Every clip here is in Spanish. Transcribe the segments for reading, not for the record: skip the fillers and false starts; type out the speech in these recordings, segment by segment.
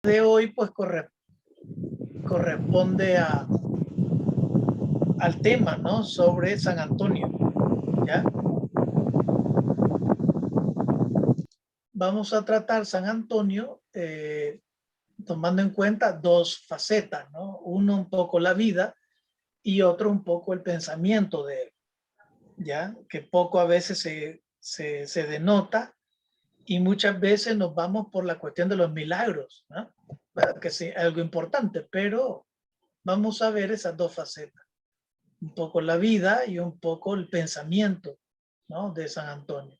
de hoy pues corresponde al tema, ¿no? Sobre San Antonio, ¿ya? Vamos a tratar San Antonio tomando en cuenta dos facetas, ¿no? Uno un poco la vida y otro un poco el pensamiento de él, ¿ya? Que poco a veces se denota y muchas veces nos vamos por la cuestión de los milagros, ¿no? Que sí, algo importante, pero vamos a ver esas dos facetas, un poco la vida y un poco el pensamiento, ¿no? De San Antonio.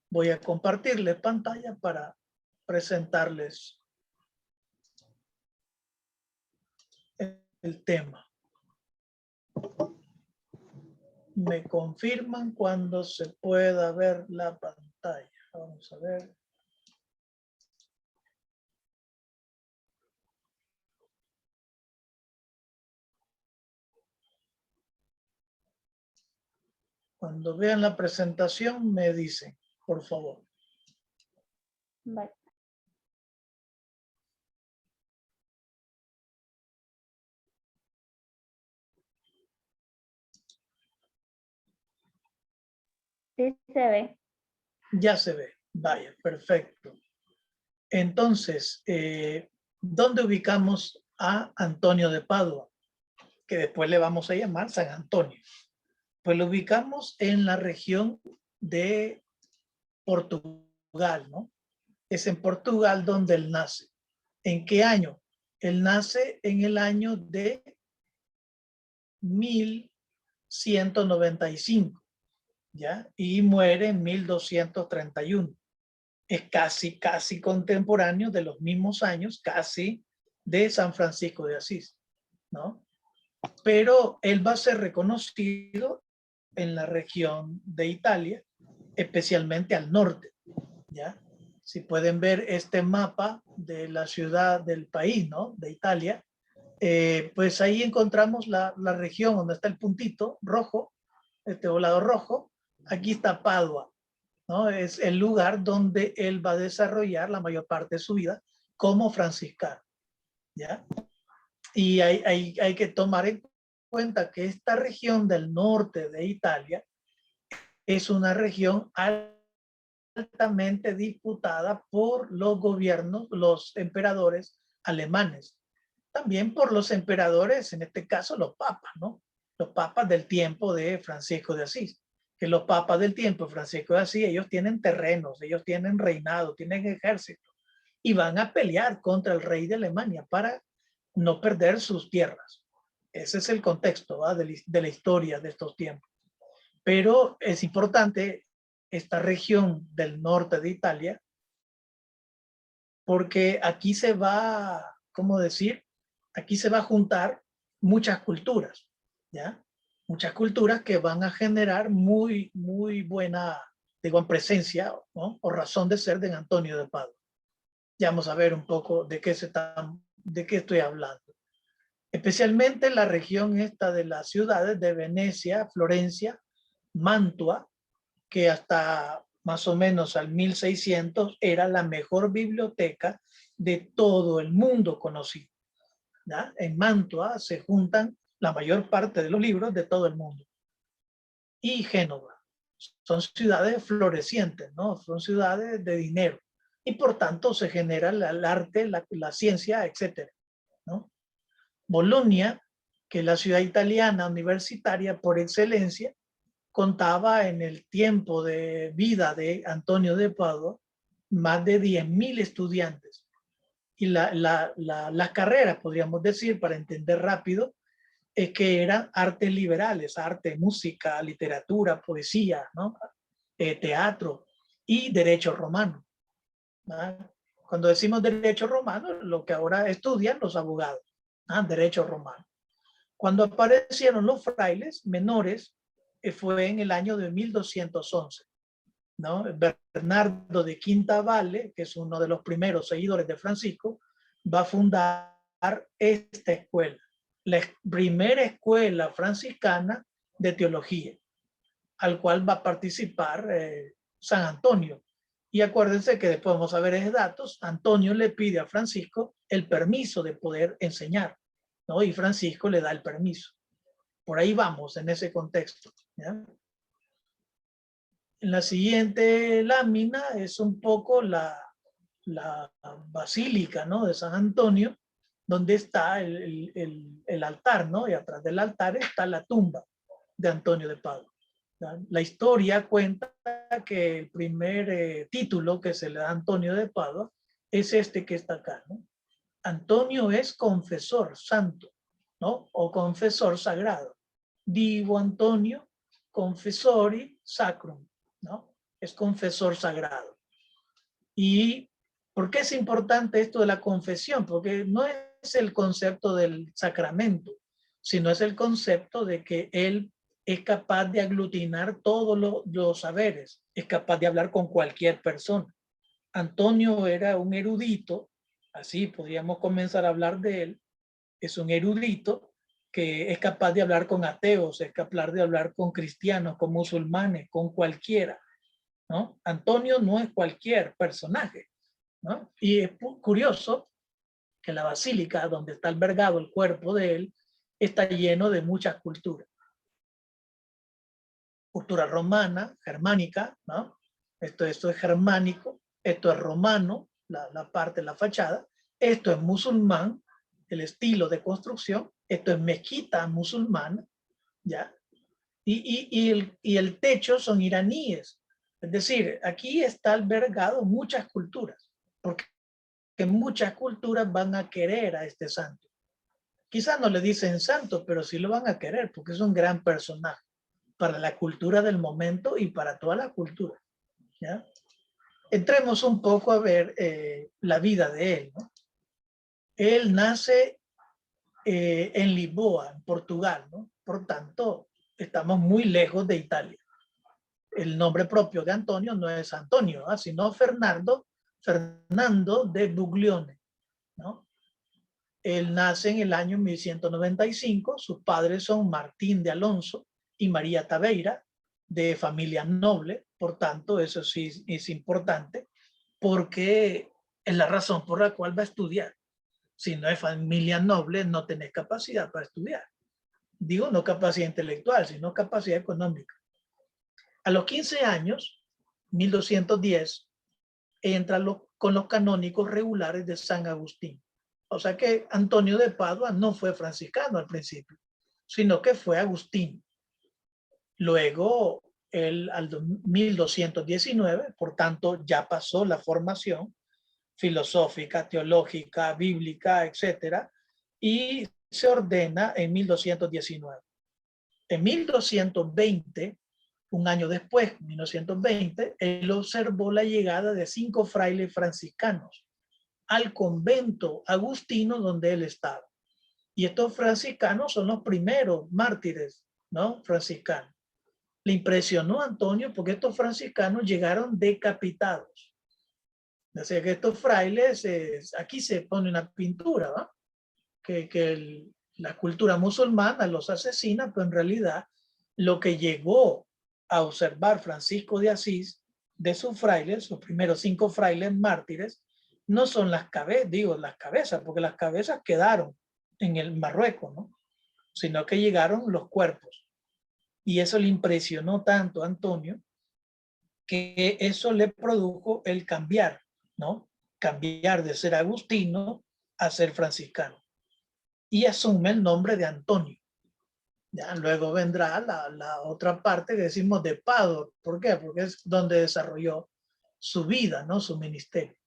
Voy a compartirles pantalla para presentarles el tema. Me confirman cuando se pueda ver la pantalla. Vamos a ver. Cuando vean la presentación me dicen, por favor. Vale. Sí se ve. Ya se ve. Vaya, perfecto. Entonces, ¿dónde ubicamos a Antonio de Padua? Que después le vamos a llamar San Antonio. Pues lo ubicamos en la región de Portugal, ¿no? Es en Portugal donde él nace. ¿En qué año? Él nace en el año de 1195, ¿ya? Y muere en 1231. Es casi contemporáneo de los mismos años, casi de San Francisco de Asís, ¿no? Pero él va a ser reconocido en la región de Italia, especialmente al norte, ¿ya? Si pueden ver este mapa de la ciudad del país, ¿no? De Italia, pues ahí encontramos la región donde está el puntito rojo, este volado rojo. Aquí está Padua, ¿no? Es el lugar donde él va a desarrollar la mayor parte de su vida como franciscano, ¿ya? Y hay que tomar en cuenta que esta región del norte de Italia es una región altamente disputada por los gobiernos, los emperadores alemanes. También por los emperadores, en este caso los papas, ¿no? Los papas del tiempo de Francisco de Asís. Que los papas del tiempo de Francisco de Asís, ellos tienen terrenos, ellos tienen reinado, tienen ejército y van a pelear contra el rey de Alemania para no perder sus tierras. Ese es el contexto, ¿va? De la historia de estos tiempos. Pero es importante esta región del norte de Italia porque aquí se va, ¿cómo decir? Aquí se va a juntar muchas culturas, ¿ya? Muchas culturas que van a generar muy buena, digo, presencia, ¿no? O razón de ser de Antonio de Padua. Ya vamos a ver un poco de qué estoy hablando. Especialmente la región esta de las ciudades de Venecia, Florencia, Mantua, que hasta más o menos al 1600 era la mejor biblioteca de todo el mundo conocido, ¿ya? En Mantua se juntan la mayor parte de los libros de todo el mundo. Y Génova. Son ciudades florecientes, ¿no? Son ciudades de dinero. Y por tanto se genera el arte, la ciencia, etcétera, ¿no? Bolonia, que es la ciudad italiana universitaria por excelencia, contaba en el tiempo de vida de Antonio de Padua más de 10.000 estudiantes. Y las carreras, podríamos decir, para entender rápido, es que eran artes liberales, arte, música, literatura, poesía, ¿no? Teatro y derecho romano, ¿no? Cuando decimos derecho romano, lo que ahora estudian los abogados, ¿no? Derecho romano. Cuando aparecieron los frailes menores, fue en el año de 1211, ¿no? Bernardo de Quintavalle, que es uno de los primeros seguidores de Francisco, va a fundar esta escuela, la primera escuela franciscana de teología, al cual va a participar San Antonio. Y acuérdense que después vamos a ver esos datos. Antonio le pide a Francisco el permiso de poder enseñar, ¿no? Y Francisco le da el permiso. Por ahí vamos en ese contexto, ¿ya? En la siguiente lámina es un poco la basílica, ¿no? De San Antonio, donde está el altar, ¿no? Y atrás del altar está la tumba de Antonio de Padua. La historia cuenta que el primer título que se le da a Antonio de Padua es este que está acá, ¿no? Antonio es confesor santo, ¿no? O confesor sagrado. Divo Antonio confessori sacrum, ¿no? Es confesor sagrado. ¿Y por qué es importante esto de la confesión? Porque no es el concepto del sacramento, sino es el concepto de que él es capaz de aglutinar todos los saberes, es capaz de hablar con cualquier persona. Antonio era un erudito, así podríamos comenzar a hablar de él, es un erudito que es capaz de hablar con ateos, es capaz de hablar con cristianos, con musulmanes, con cualquiera, ¿no? Antonio no es cualquier personaje, ¿no? Y es curioso que la basílica donde está albergado el cuerpo de él está lleno de muchas culturas. Cultura romana, germánica, ¿no? Esto es germánico, esto es romano, la parte de la fachada, esto es musulmán, el estilo de construcción, esto es mezquita musulmana, ¿ya? Y el techo son iraníes. Es decir, aquí está albergado muchas culturas, porque muchas culturas van a querer a este santo. Quizás no le dicen santo, pero sí lo van a querer, porque es un gran personaje para la cultura del momento y para toda la cultura, ¿ya? Entremos un poco a ver la vida de él, ¿no? Él nace en Lisboa, en Portugal, ¿no? Por tanto, estamos muy lejos de Italia. El nombre propio de Antonio no es Antonio, ¿eh? Sino Fernando de Buglione, ¿no? Él nace en el año 1195, sus padres son Martín de Alonso y María Tabeira, de familia noble, por tanto eso sí es importante, porque es la razón por la cual va a estudiar. Si no es familia noble, no tenés capacidad para estudiar. Digo, no capacidad intelectual, sino capacidad económica. A los 15 años, 1210, entra con los canónicos regulares de San Agustín. O sea que Antonio de Padua no fue franciscano al principio, sino que fue Agustín. Luego, él al 1219, por tanto, ya pasó la formación filosófica, teológica, bíblica, etcétera, y se ordena en 1219. En 1220, un año después, 1920, él observó la llegada de 5 frailes franciscanos al convento agustino donde él estaba. Y estos franciscanos son los primeros mártires, ¿no? Franciscanos. Le impresionó a Antonio porque estos franciscanos llegaron decapitados. O sea que estos frailes, aquí se pone una pintura, ¿no? Que la cultura musulmana los asesina, pero en realidad lo que llegó a observar Francisco de Asís de sus frailes, sus primeros 5 frailes mártires, no son las cabezas, porque las cabezas quedaron en el Marruecos, ¿no? Sino que llegaron los cuerpos. Y eso le impresionó tanto a Antonio que eso le produjo el cambiar, ¿no? Cambiar de ser agustino a ser franciscano. Y asume el nombre de Antonio. Ya, luego vendrá la otra parte que decimos de Padua. ¿Por qué? Porque es donde desarrolló su vida, ¿no? Su ministerio.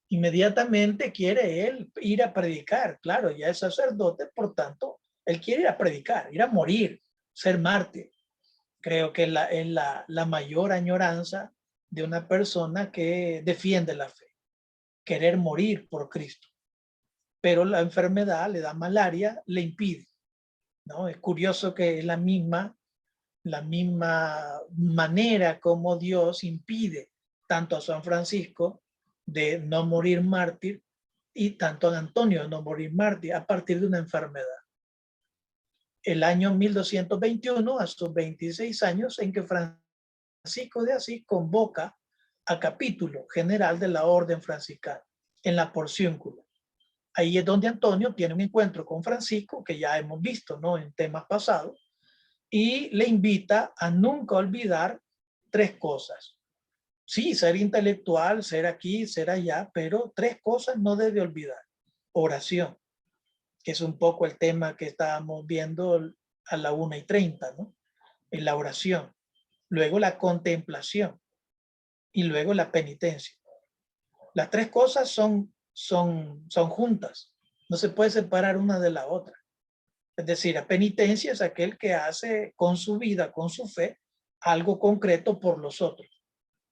Inmediatamente quiere él ir a predicar. Claro, ya es sacerdote, por tanto, él quiere ir a predicar, ir a morir, ser mártir. Creo que es la mayor añoranza de una persona que defiende la fe, querer morir por Cristo. Pero la enfermedad le da malaria, le impide, ¿no? Es curioso que es la misma manera como Dios impide tanto a San Francisco de no morir mártir y tanto a Antonio de no morir mártir a partir de una enfermedad. El año 1221, a sus 26 años, en que Francisco de Asís convoca a capítulo general de la orden franciscana, en la porciúncula. Ahí es donde Antonio tiene un encuentro con Francisco, que ya hemos visto, ¿no?, en temas pasados, y le invita a nunca olvidar tres cosas. Sí, ser intelectual, ser aquí, ser allá, pero tres cosas no debe olvidar. Oración, que es un poco el tema que estábamos viendo a la 1:30, ¿no? En la oración. Luego la contemplación y luego la penitencia. Las tres cosas son juntas. No se puede separar una de la otra. Es decir, la penitencia es aquel que hace con su vida, con su fe, algo concreto por los otros,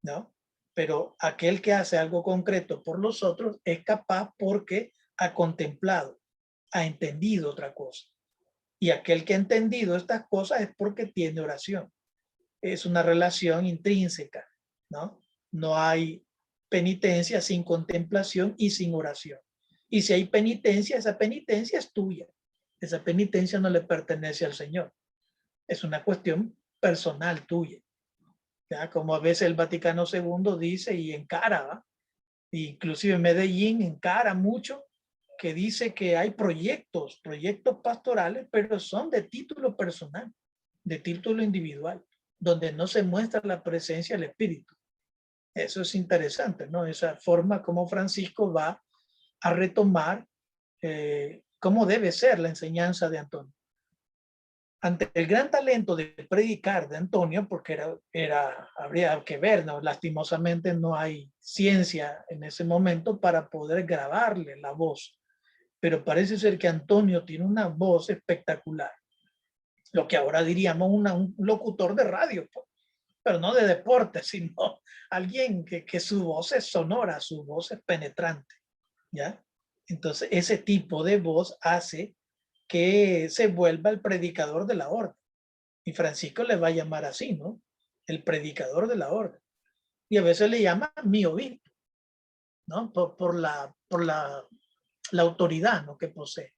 ¿no? Pero aquel que hace algo concreto por los otros es capaz porque ha contemplado, ha entendido otra cosa. Y aquel que ha entendido estas cosas es porque tiene oración. Es una relación intrínseca, ¿no? No hay penitencia sin contemplación y sin oración. Y si hay penitencia, esa penitencia es tuya. Esa penitencia no le pertenece al Señor. Es una cuestión personal tuya. ¿Ya? Como a veces el Vaticano II dice y encara, ¿va? Inclusive Medellín encara mucho, que dice que hay proyectos pastorales, pero son de título personal, de título individual, donde no se muestra la presencia del Espíritu. Eso es interesante, ¿no? Esa forma como Francisco va a retomar cómo debe ser la enseñanza de Antonio. Ante el gran talento de predicar de Antonio, porque habría que ver, ¿no? Lastimosamente no hay ciencia en ese momento para poder grabarle la voz, pero parece ser que Antonio tiene una voz espectacular, lo que ahora diríamos un locutor de radio, pues, pero no de deporte, sino alguien que su voz es sonora, su voz es penetrante, ¿ya? Entonces ese tipo de voz hace que se vuelva el predicador de la orden. Y Francisco le va a llamar así, ¿no? El predicador de la orden. Y a veces le llama mi obispo, ¿no? Por la autoridad, ¿no?, que posee.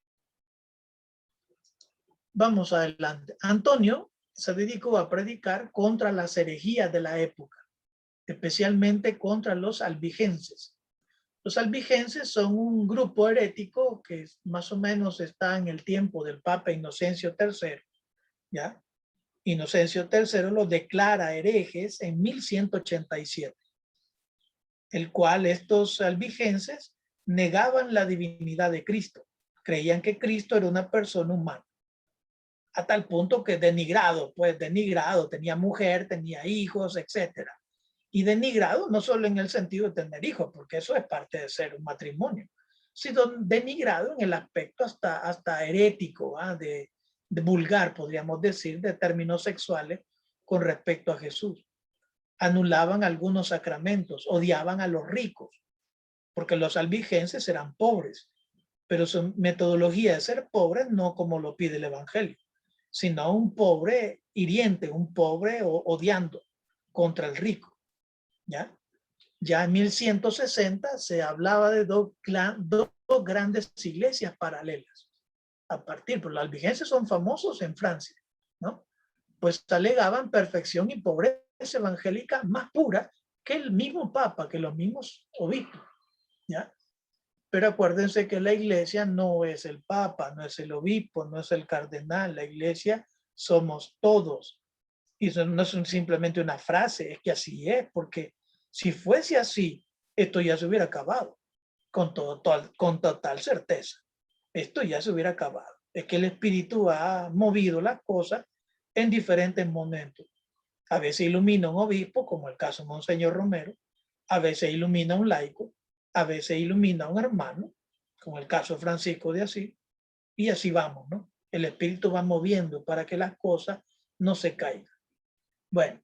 Vamos adelante. Antonio se dedicó a predicar contra las herejías de la época, especialmente contra los albigenses. Los albigenses son un grupo herético que más o menos está en el tiempo del Papa Inocencio III, ¿ya? Inocencio III los declara herejes en 1187, el cual estos albigenses negaban la divinidad de Cristo. Creían que Cristo era una persona humana, a tal punto que denigrado, tenía mujer, tenía hijos, etcétera. Y denigrado no solo en el sentido de tener hijos, porque eso es parte de ser un matrimonio, sino denigrado en el aspecto hasta herético, de vulgar, podríamos decir, de términos sexuales con respecto a Jesús. Anulaban algunos sacramentos, odiaban a los ricos, porque los albigenses eran pobres, pero su metodología de ser pobres no como lo pide el Evangelio, sino un pobre hiriente, un pobre odiando contra el rico. Ya en 1160 se hablaba de dos grandes iglesias paralelas. A partir, pues los albigenses son famosos en Francia, ¿no? Pues alegaban perfección y pobreza evangélica más pura que el mismo Papa, que los mismos obispos, ¿ya? Pero acuérdense que la iglesia no es el Papa, no es el obispo, no es el cardenal. La iglesia somos todos. Y eso no es simplemente una frase, es que así es, porque si fuese así, esto ya se hubiera acabado, con total certeza. Esto ya se hubiera acabado. Es que el Espíritu ha movido las cosas en diferentes momentos. A veces ilumina un obispo, como el caso de Monseñor Romero, a veces ilumina un laico, a veces ilumina un hermano, como el caso de Francisco de Asís, y así vamos, ¿no? El Espíritu va moviendo para que las cosas no se caigan. Bueno,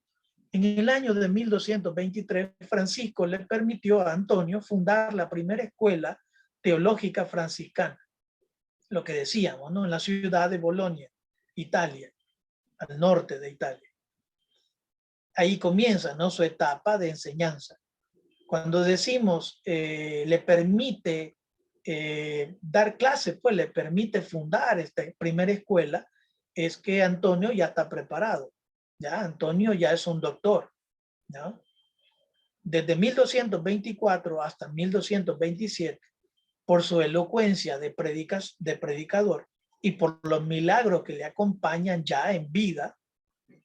en el año de 1223, Francisco le permitió a Antonio fundar la primera escuela teológica franciscana, lo que decíamos, ¿no?, en la ciudad de Bolonia, Italia, al norte de Italia. Ahí comienza, ¿no?, su etapa de enseñanza. Cuando decimos le permite dar clases, pues le permite fundar esta primera escuela, es que Antonio ya está preparado. Ya Antonio ya es un doctor, ¿no? desde 1224 hasta 1227, por su elocuencia de predicador y por los milagros que le acompañan ya en vida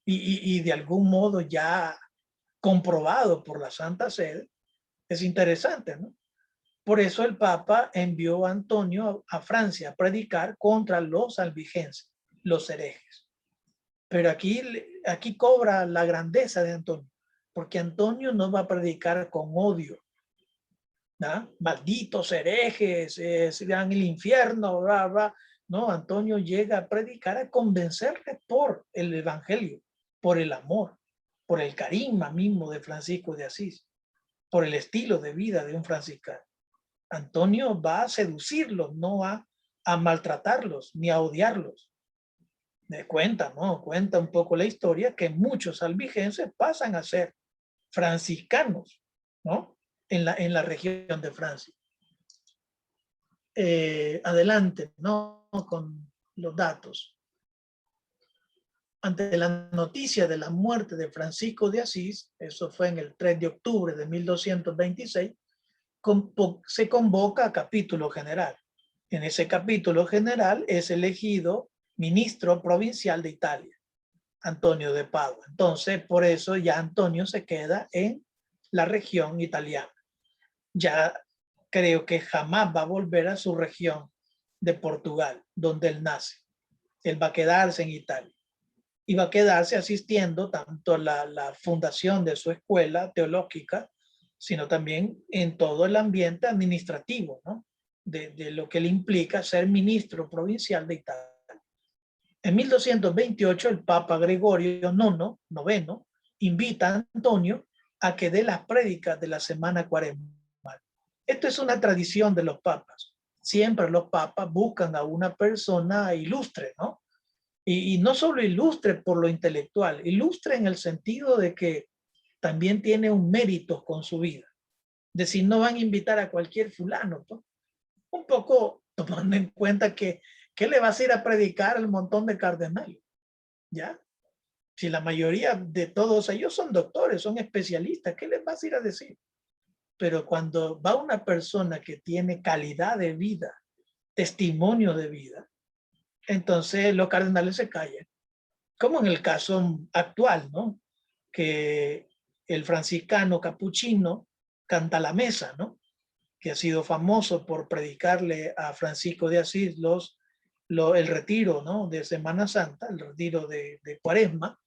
y de algún modo ya comprobado por la Santa Sede, es interesante, ¿no? Por eso el Papa envió a Antonio a Francia a predicar contra los albigenses, los herejes. Pero aquí cobra la grandeza de Antonio, porque Antonio no va a predicar con odio, ¿no? Malditos herejes, se irán al infierno, bla, bla. No, Antonio llega a predicar, a convencerles por el evangelio, por el amor, por el carisma mismo de Francisco de Asís, por el estilo de vida de un franciscano. Antonio va a seducirlos, no a maltratarlos ni a odiarlos. Cuenta, ¿no? Cuenta un poco la historia que muchos albigenses pasan a ser franciscanos, ¿no? En la región de Francia. Adelante, ¿no? Con los datos. Ante la noticia de la muerte de Francisco de Asís, eso fue en el 3 de octubre de 1226, se convoca a capítulo general. En ese capítulo general es elegido ministro provincial de Italia, Antonio de Padua. Entonces, por eso ya Antonio se queda en la región italiana. Ya creo que jamás va a volver a su región de Portugal, donde él nace. Él va a quedarse en Italia y va a quedarse asistiendo tanto a la fundación de su escuela teológica, sino también en todo el ambiente administrativo, ¿no? De lo que le implica ser ministro provincial de Italia. En 1228 el Papa Gregorio IX invita a Antonio a que dé las prédicas de la semana cuaresmal. Esto es una tradición de los papas. Siempre los papas buscan a una persona ilustre, ¿no? Y no solo ilustre por lo intelectual, ilustre en el sentido de que también tiene un mérito con su vida. Es decir, no van a invitar a cualquier fulano, ¿no? Un poco tomando en cuenta que ¿qué le vas a ir a predicar al montón de cardenales? ¿Ya? Si la mayoría de todos ellos son doctores, son especialistas, ¿qué les vas a ir a decir? Pero cuando va una persona que tiene calidad de vida, testimonio de vida, entonces los cardenales se callan. Como en el caso actual, ¿no? Que el franciscano capuchino canta la mesa, ¿no? Que ha sido famoso por predicarle a Francisco de Asís el retiro, ¿no? De Semana Santa, el retiro de Cuaresma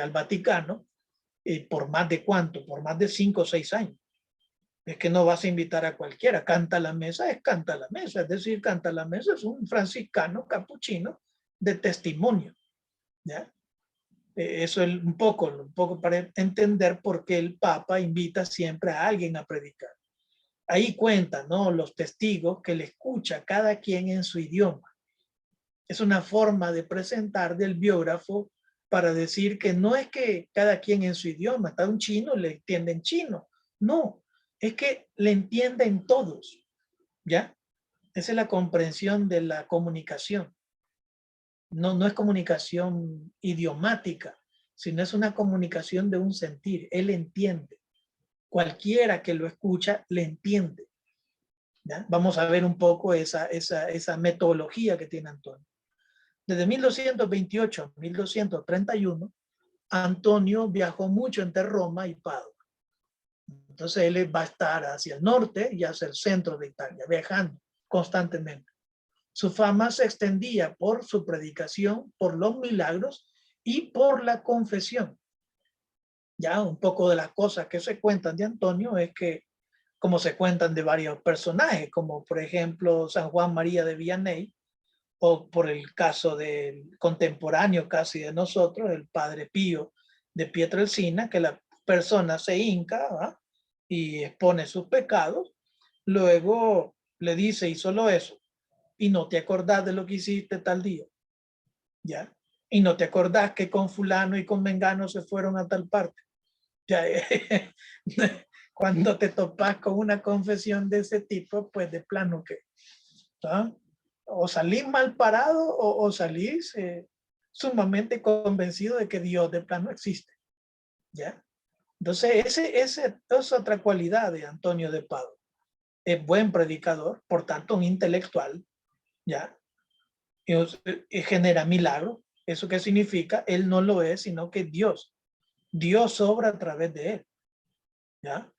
al Vaticano, por más de cuánto, por más de 5 o 6 años. Es que no vas a invitar a cualquiera. Canta la mesa es canta la mesa, es decir, canta la mesa es un franciscano capuchino de testimonio, ¿ya? Eso es un poco para entender por qué el Papa invita siempre a alguien a predicar. Ahí cuentan, ¿no? Los testigos que le escucha cada quien en su idioma. Es una forma de presentar del biógrafo para decir que no es que cada quien en su idioma, está un chino, le entiende en chino. No, es que le entienden todos, ¿ya? Esa es la comprensión de la comunicación. No es comunicación idiomática, sino es una comunicación de un sentir. Él entiende. Cualquiera que lo escucha, le entiende. ¿Ya? Vamos a ver un poco esa metodología que tiene Antonio. Desde 1228 a 1231, Antonio viajó mucho entre Roma y Padua. Entonces él va a estar hacia el norte y hacia el centro de Italia, viajando constantemente. Su fama se extendía por su predicación, por los milagros y por la confesión. Ya un poco de las cosas que se cuentan de Antonio es que, como se cuentan de varios personajes, como por ejemplo San Juan María de Vianney, o por el caso del contemporáneo casi de nosotros, el Padre Pío de Pietrelcina, que la persona se hinca, ¿va? Y expone sus pecados, luego le dice, y solo eso, y no te acordás de lo que hiciste tal día, ¿ya? Y no te acordás que con fulano y con mengano se fueron a tal parte. Ya, cuando te topas con una confesión de ese tipo, pues de plano que, ¿no? O salís mal parado o salís sumamente convencido de que Dios de plano existe, ¿ya? Entonces, esa es otra cualidad de Antonio de Padua. Es buen predicador, por tanto, un intelectual, ¿ya? Y genera milagros. ¿Eso qué significa? Él no lo es, sino que Dios obra a través de él, ¿ya?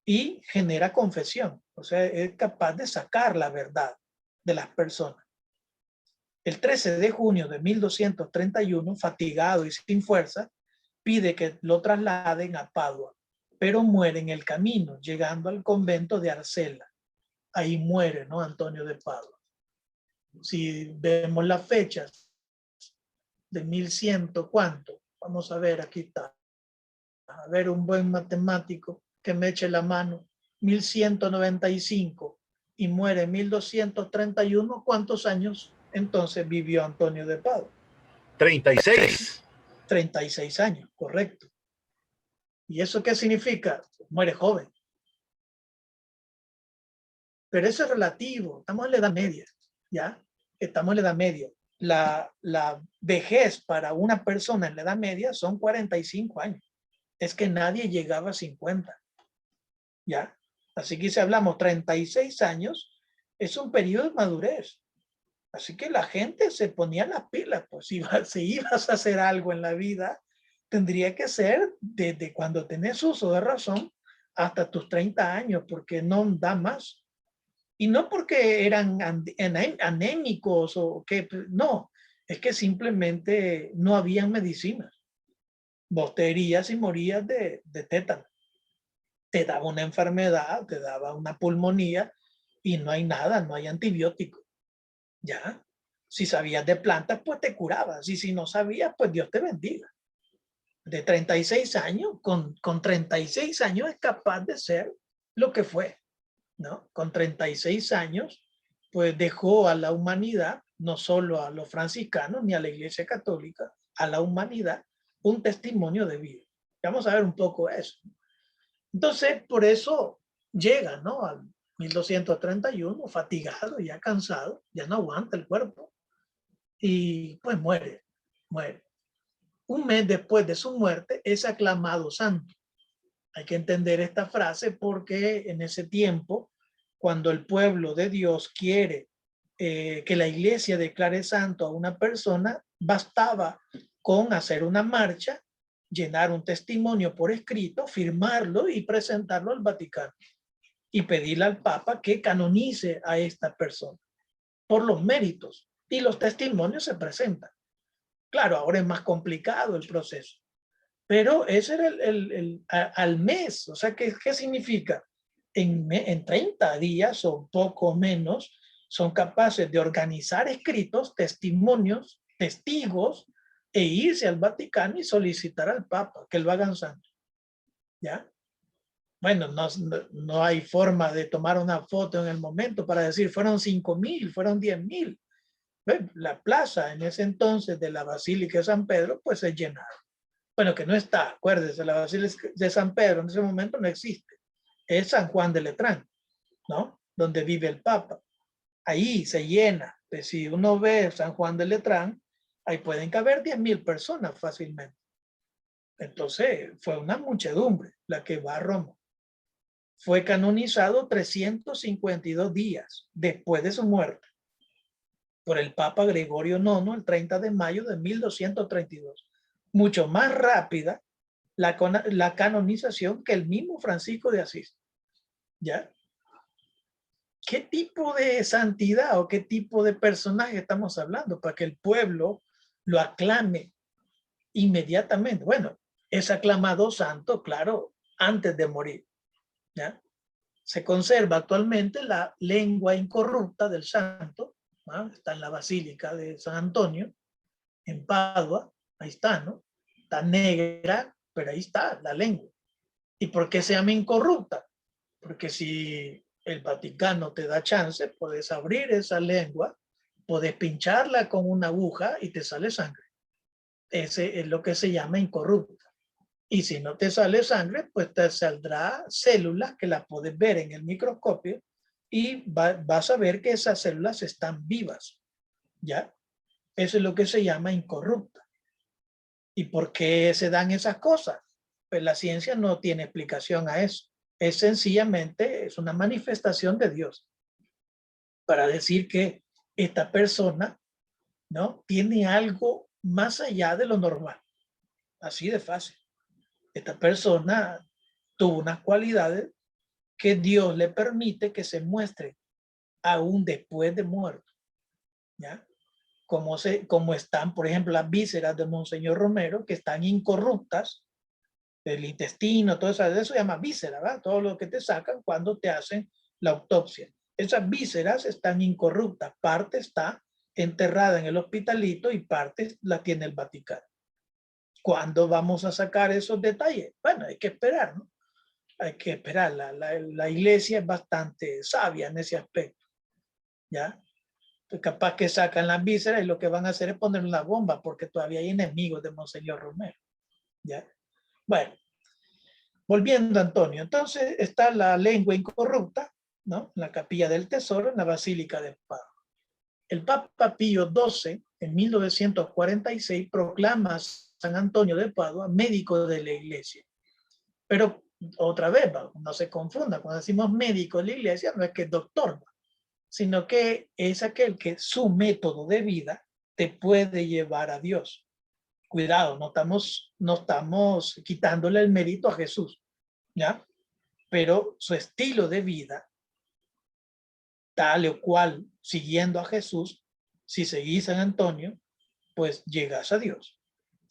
Y genera confesión, o sea, es capaz de sacar la verdad de las personas. El 13 de junio de 1231, fatigado y sin fuerza, pide que lo trasladen a Padua, pero muere en el camino, llegando al convento de Arcela. Ahí muere, ¿no? Antonio de Padua. Si vemos las fechas de 1100, ¿cuánto? Vamos a ver, aquí está. A ver, un buen matemático que me eche la mano. 1195 y muere en 1231. ¿Cuántos años entonces vivió Antonio de Padua? 36. 36 años, correcto. ¿Y eso qué significa? Muere joven. Pero eso es relativo. Estamos en la Edad Media, ¿ya? Estamos en la Edad Media. La vejez para una persona en la Edad Media son 45 años. Es que nadie llegaba a 50, ¿ya? Así que si hablamos 36 años, es un periodo de madurez. Así que la gente se ponía las pilas, pues si ibas a hacer algo en la vida, tendría que ser desde cuando tenés uso de razón hasta tus 30 años, porque no da más. Y no porque eran anémicos o que, no, es que simplemente no habían medicinas. Vos te herías y morías de tétano. Te daba una enfermedad, te daba una pulmonía y no hay nada, no hay antibiótico. ¿Ya? Si sabías de plantas, pues te curabas. Y si no sabías, pues Dios te bendiga. De 36 años, con 36 años es capaz de ser lo que fue, ¿no? Con 36 años, pues dejó a la humanidad, no solo a los franciscanos ni a la Iglesia Católica, a la humanidad, un testimonio de vida. Vamos a ver un poco eso. Entonces, por eso llega, ¿no? Al 1231, fatigado, ya cansado, ya no aguanta el cuerpo. Y pues muere. Un mes después de su muerte es aclamado santo. Hay que entender esta frase porque en ese tiempo, cuando el pueblo de Dios quiere que la iglesia declare santo a una persona, bastaba con hacer una marcha, llenar un testimonio por escrito, firmarlo y presentarlo al Vaticano y pedirle al Papa que canonice a esta persona por los méritos, y los testimonios se presentan. Claro, ahora es más complicado el proceso, pero ese era al mes. O sea, ¿qué significa? En 30 días o poco menos son capaces de organizar escritos, testimonios, testigos, e irse al Vaticano y solicitar al Papa que lo hagan santo. ¿Ya? Bueno, no hay forma de tomar una foto en el momento para decir fueron 5,000, fueron 10,000. La plaza en ese entonces de la Basílica de San Pedro, pues se llenaba. Bueno, que no está, acuérdense, la Basílica de San Pedro en ese momento no existe. Es San Juan de Letrán, ¿no? Donde vive el Papa. Ahí se llena. Pues si uno ve San Juan de Letrán, ahí pueden caber 10,000 personas fácilmente. Entonces, fue una muchedumbre la que va a Roma. Fue canonizado 352 días después de su muerte por el Papa Gregorio IX el 30 de mayo de 1232. Mucho más rápida la canonización que el mismo Francisco de Asís. ¿Ya? ¿Qué tipo de santidad o qué tipo de personaje estamos hablando para que el pueblo lo aclame inmediatamente? Bueno, es aclamado santo, claro, antes de morir. ¿Ya? Se conserva actualmente la lengua incorrupta del santo, ¿no? Está en la Basílica de San Antonio, en Padua, ahí está, ¿no? Está negra, pero ahí está la lengua. ¿Y por qué se llama incorrupta? Porque si el Vaticano te da chance, puedes abrir esa lengua, puedes pincharla con una aguja y te sale sangre. Ese es lo que se llama incorrupta. Y si no te sale sangre, pues te saldrá células que las puedes ver en el microscopio y vas a ver que esas células están vivas. ¿Ya? Eso es lo que se llama incorrupta. ¿Y por qué se dan esas cosas? pues la ciencia no tiene explicación a eso. Es sencillamente, es una manifestación de Dios para decir que esta persona, ¿no?, tiene algo más allá de lo normal. Así de fácil. Esta persona tuvo unas cualidades que Dios le permite que se muestren aún después de muerto, ¿ya? Como están, por ejemplo, las vísceras de Monseñor Romero, que están incorruptas, el intestino, todo eso se llama víscera, ¿verdad? Todo lo que te sacan cuando te hacen la autopsia. Esas vísceras están incorruptas, parte está enterrada en el hospitalito y parte la tiene el Vaticano. ¿Cuándo vamos a sacar esos detalles? Bueno, hay que esperar, ¿no? Hay que esperar. La iglesia es bastante sabia en ese aspecto, ¿ya? Capaz que sacan las vísceras y lo que van a hacer es poner una bomba porque todavía hay enemigos de Monseñor Romero, ¿ya? Bueno, volviendo a Antonio, entonces está la lengua incorrupta, ¿no?, en la capilla del Tesoro, en la Basílica de Padua. El Papa Pío XII, en 1946, proclama a San Antonio de Padua médico de la iglesia. Pero otra vez, no se confunda, cuando decimos médico de la iglesia, no es que es doctor, sino que es aquel que su método de vida te puede llevar a Dios. Cuidado, no estamos quitándole el mérito a Jesús, ¿ya? Pero su estilo de vida, tal o cual, siguiendo a Jesús, si seguís San Antonio, pues llegas a Dios.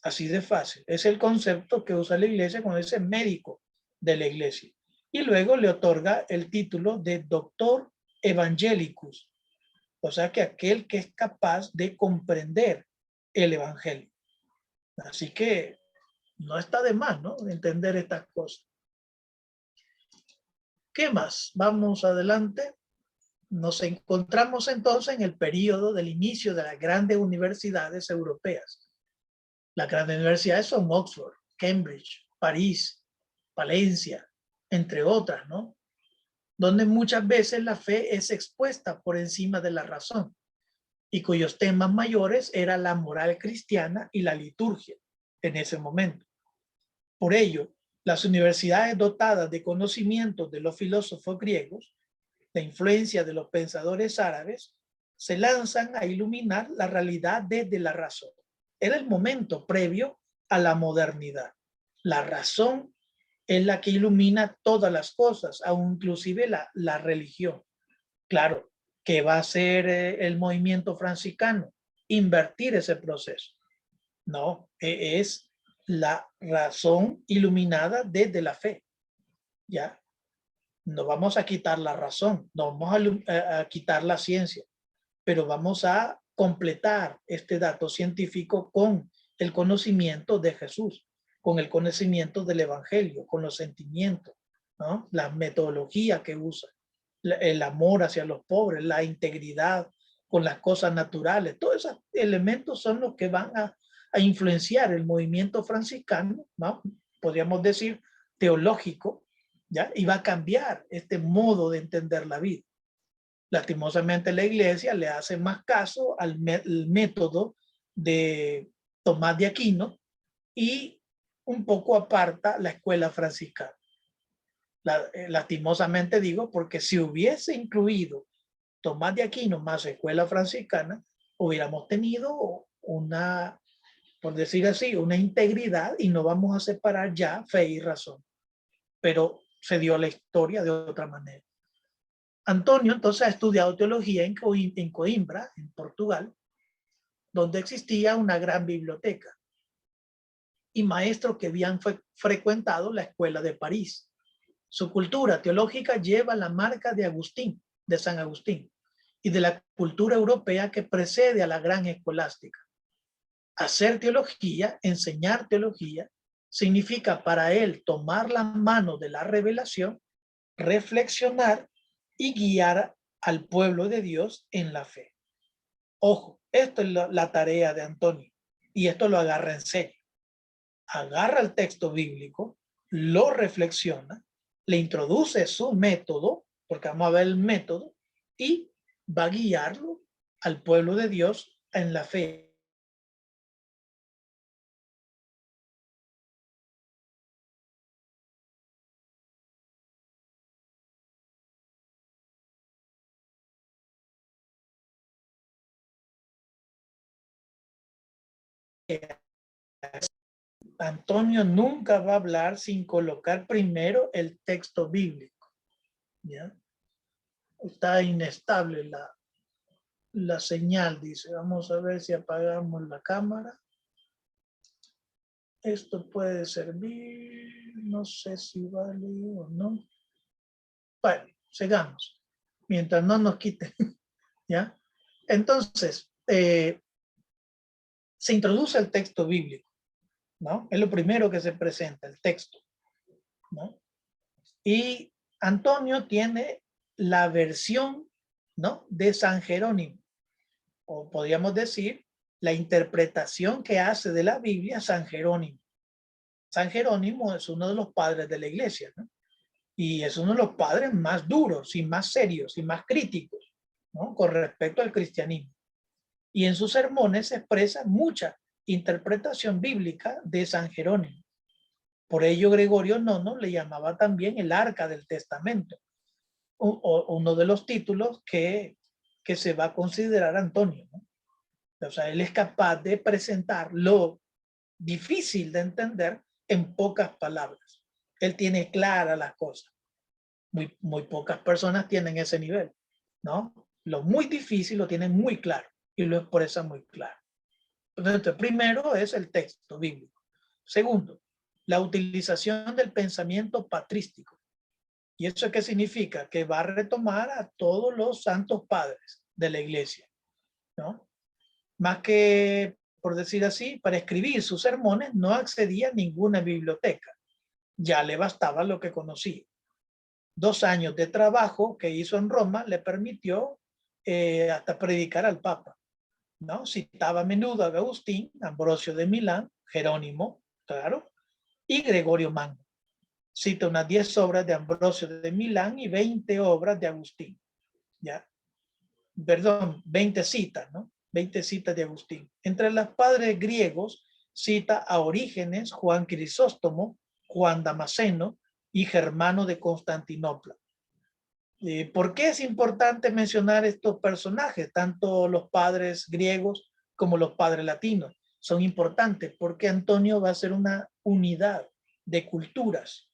Así de fácil. Es el concepto que usa la iglesia cuando dice médico de la iglesia. Y luego le otorga el título de doctor evangelicus. O sea que aquel que es capaz de comprender el evangelio. Así que no está de más, ¿no?, entender estas cosas. ¿Qué más? Vamos adelante. Nos encontramos entonces en el periodo del inicio de las grandes universidades europeas. Las grandes universidades son Oxford, Cambridge, París, Valencia, entre otras, ¿no?, donde muchas veces la fe es expuesta por encima de la razón y cuyos temas mayores era la moral cristiana y la liturgia en ese momento. Por ello, las universidades dotadas de conocimientos de los filósofos griegos, la influencia de los pensadores árabes, se lanzan a iluminar la realidad desde la razón. Era el momento previo a la modernidad. La razón es la que ilumina todas las cosas, aun inclusive la religión. Claro, ¿qué va a hacer el movimiento franciscano? Invertir ese proceso. No, es la razón iluminada desde la fe. ¿Ya? No vamos a quitar la razón, no vamos a quitar la ciencia, pero vamos a completar este dato científico con el conocimiento de Jesús, con el conocimiento del Evangelio, con los sentimientos, ¿no?, la metodología que usa, el amor hacia los pobres, la integridad con las cosas naturales. Todos esos elementos son los que van a influenciar el movimiento franciscano, ¿no?, podríamos decir teológico, ¿ya? Y va a cambiar este modo de entender la vida. Lastimosamente la iglesia le hace más caso al método de Tomás de Aquino y un poco aparta la escuela franciscana. Lastimosamente digo porque si hubiese incluido Tomás de Aquino más escuela franciscana, hubiéramos tenido una, por decir así, una integridad y no vamos a separar ya fe y razón. Pero se dio la historia de otra manera. Antonio entonces ha estudiado teología en Coimbra, en Portugal, donde existía una gran biblioteca y maestros que habían frecuentado la escuela de París. Su cultura teológica lleva la marca de Agustín, de San Agustín, y de la cultura europea que precede a la gran escolástica. Hacer teología, enseñar teología, significa para él tomar la mano de la revelación, reflexionar y guiar al pueblo de Dios en la fe. Ojo, esto es la tarea de Antonio y esto lo agarra en serio. Agarra el texto bíblico, lo reflexiona, le introduce su método, porque vamos a ver el método, y va a guiarlo al pueblo de Dios en la fe. Antonio nunca va a hablar sin colocar primero el texto bíblico. ¿Ya? Está inestable la señal, dice. Vamos a ver si apagamos la cámara. Esto puede servir. No sé si vale o no. Bueno, sigamos. Mientras no nos quiten. ¿Ya? Entonces, se introduce el texto bíblico, ¿no? Es lo primero que se presenta, el texto, ¿no? Y Antonio tiene la versión, ¿no?, de San Jerónimo, o podríamos decir la interpretación que hace de la Biblia San Jerónimo. San Jerónimo es uno de los padres de la iglesia, ¿no? Y es uno de los padres más duros y más serios y más críticos, ¿no?, con respecto al cristianismo. Y en sus sermones se expresa mucha interpretación bíblica de San Jerónimo. Por ello Gregorio IX le llamaba también el Arca del Testamento, uno de los títulos que se va a considerar Antonio, ¿no? O sea, él es capaz de presentar lo difícil de entender en pocas palabras. Él tiene claras las cosas. Muy pocas personas tienen ese nivel, ¿no? Lo muy difícil lo tienen muy claro y lo expresa muy claro. Entonces, primero es el texto bíblico. Segundo, la utilización del pensamiento patrístico. ¿Y eso qué significa? Que va a retomar a todos los santos padres de la iglesia, ¿no? Más que, por decir así, para escribir sus sermones no accedía a ninguna biblioteca. Ya le bastaba lo que conocía. 2 años de trabajo que hizo en Roma le permitió hasta predicar al Papa, ¿no? Citaba a menudo a Agustín, Ambrosio de Milán, Jerónimo, claro, y Gregorio Magno. Cita unas 10 obras de Ambrosio de Milán y 20 obras de Agustín, ¿ya? Perdón, 20 citas, ¿no? 20 citas de Agustín. Entre los padres griegos cita a Orígenes, Juan Crisóstomo, Juan Damasceno y Germano de Constantinopla. ¿Por qué es importante mencionar estos personajes? Tanto los padres griegos como los padres latinos son importantes porque Antonio va a ser una unidad de culturas,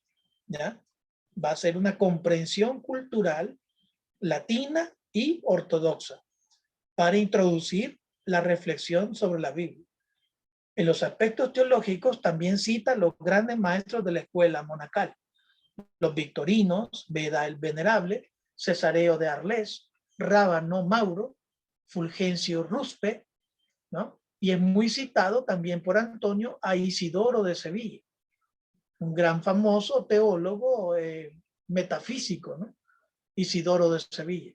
¿ya? Va a ser una comprensión cultural latina y ortodoxa para introducir la reflexión sobre la Biblia. En los aspectos teológicos también cita a los grandes maestros de la escuela monacal, los victorinos, Beda el Venerable, Cesareo de Arles, Rábano Mauro, Fulgencio Ruspe, ¿no? Y es muy citado también por Antonio a Isidoro de Sevilla, un gran famoso teólogo metafísico, ¿no? Isidoro de Sevilla.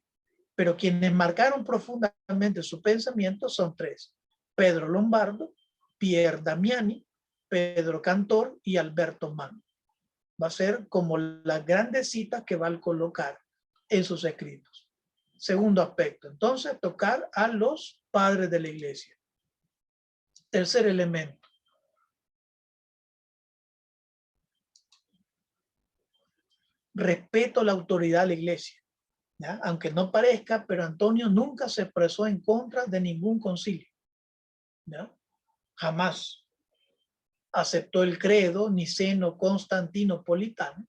Pero quienes marcaron profundamente su pensamiento son 3: Pedro Lombardo, Pierre Damiani, Pedro Cantor y Alberto Magno. Va a ser como las grandes citas que va a colocar en sus escritos. Segundo aspecto, entonces, tocar a los padres de la iglesia. Tercer elemento. Respeto a la autoridad de la iglesia, ¿ya? Aunque no parezca, pero Antonio nunca se expresó en contra de ningún concilio, ¿ya? Jamás aceptó el credo niceno-constantinopolitano,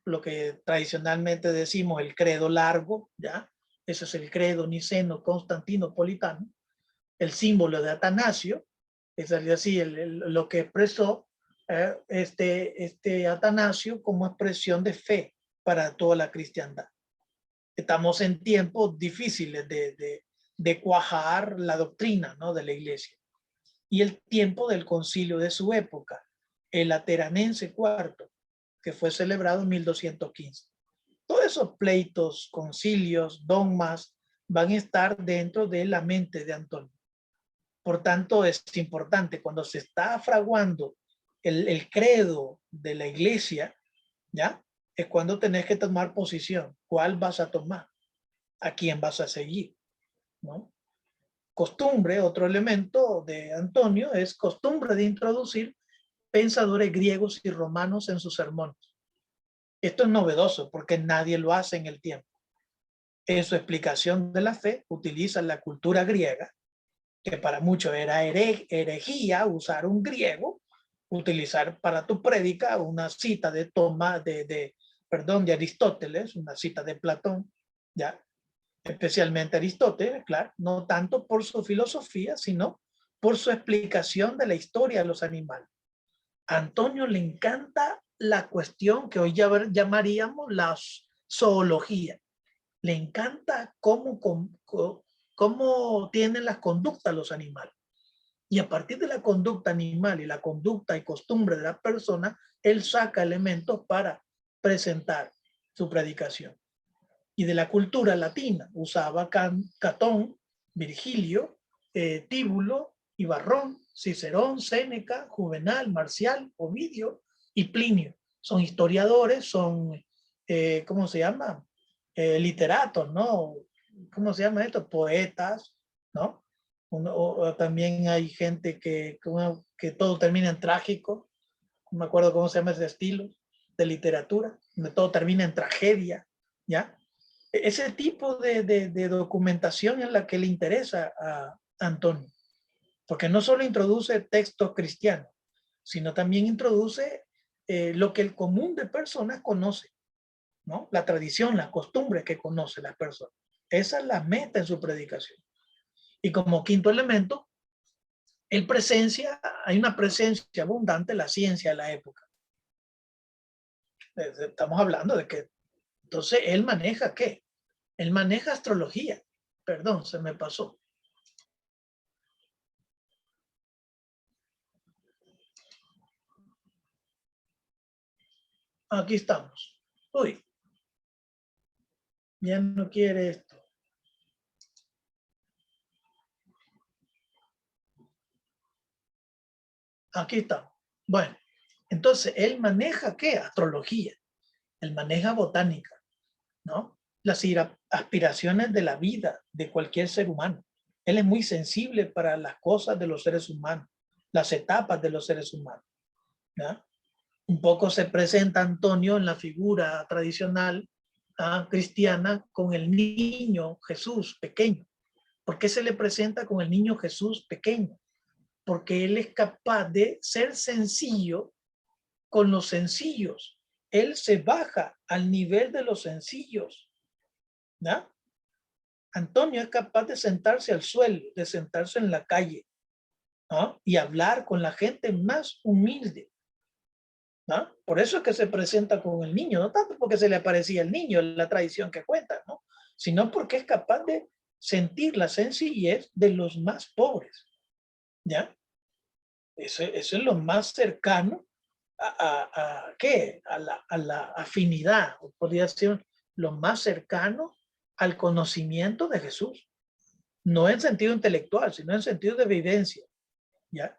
lo que tradicionalmente decimos el credo largo, ¿ya? Ese es el credo niceno-constantinopolitano, el símbolo de Atanasio, es así lo que expresó este Atanasio como expresión de fe para toda la cristiandad. Estamos en tiempos difíciles de cuajar la doctrina, ¿no?, de la iglesia. Y el tiempo del concilio de su época, el Lateranense IV, que fue celebrado en 1215. Todos esos pleitos, concilios, dogmas, van a estar dentro de la mente de Antonio. Por tanto, es importante cuando se está fraguando el credo de la iglesia, ¿ya? Es cuando tenés que tomar posición. ¿Cuál vas a tomar? ¿A quién vas a seguir? ¿No? Costumbre, otro elemento de Antonio, es costumbre de introducir pensadores griegos y romanos en sus sermones. Esto es novedoso porque nadie lo hace en el tiempo. En su explicación de la fe utiliza la cultura griega que para muchos era herejía usar un griego, utilizar para tu prédica una cita de de Aristóteles, una cita de Platón, ya, especialmente Aristóteles, claro, no tanto por su filosofía, sino por su explicación de la historia de los animales. A Antonio le encanta la cuestión que hoy llamaríamos la zoología. Le encanta cómo tienen las conductas los animales. Y a partir de la conducta animal y la conducta y costumbre de la persona, él saca elementos para presentar su predicación. Y de la cultura latina usaba Catón, Virgilio, Tíbulo, Ibarrón, Cicerón, Séneca, Juvenal, Marcial, Ovidio y Plinio. Son historiadores, son, ¿cómo se llama? Literatos, ¿no? ¿Cómo se llama esto? Poetas, ¿no? O también hay gente que todo termina en trágico. No me acuerdo cómo se llama ese estilo de literatura, donde todo termina en tragedia, ¿ya? Ese tipo de documentación es la que le interesa a Antonio, porque no solo introduce textos cristianos, sino también introduce lo que el común de personas conoce, ¿no? La tradición, las costumbres que conoce las personas. Esa es la meta en su predicación. Y como quinto elemento, hay una presencia abundante de la ciencia de la época. Estamos hablando de que, entonces, él maneja ¿qué? Él maneja astrología. Perdón, se me pasó. Aquí estamos. Uy, ya no quiere esto. Aquí estamos. Bueno, entonces él maneja ¿qué? Astrología. Él maneja botánica, ¿no? Las aspiraciones de la vida de cualquier ser humano. Él es muy sensible para las cosas de los seres humanos, las etapas de los seres humanos, ¿no? Un poco se presenta Antonio en la figura tradicional cristiana con el niño Jesús pequeño. ¿Por qué se le presenta con el niño Jesús pequeño? Porque él es capaz de ser sencillo con los sencillos. Él se baja al nivel de los sencillos, ¿no? Antonio es capaz de sentarse al suelo, de sentarse en la calle, ¿no? Y hablar con la gente más humilde, ¿no? Por eso es que se presenta con el niño, no tanto porque se le aparecía el niño, la tradición que cuenta, ¿no? Sino porque es capaz de sentir la sencillez de los más pobres, ¿ya? Eso es lo más cercano ¿qué? A la afinidad, o podría ser lo más cercano al conocimiento de Jesús. No en sentido intelectual, sino en sentido de vivencia, ¿ya?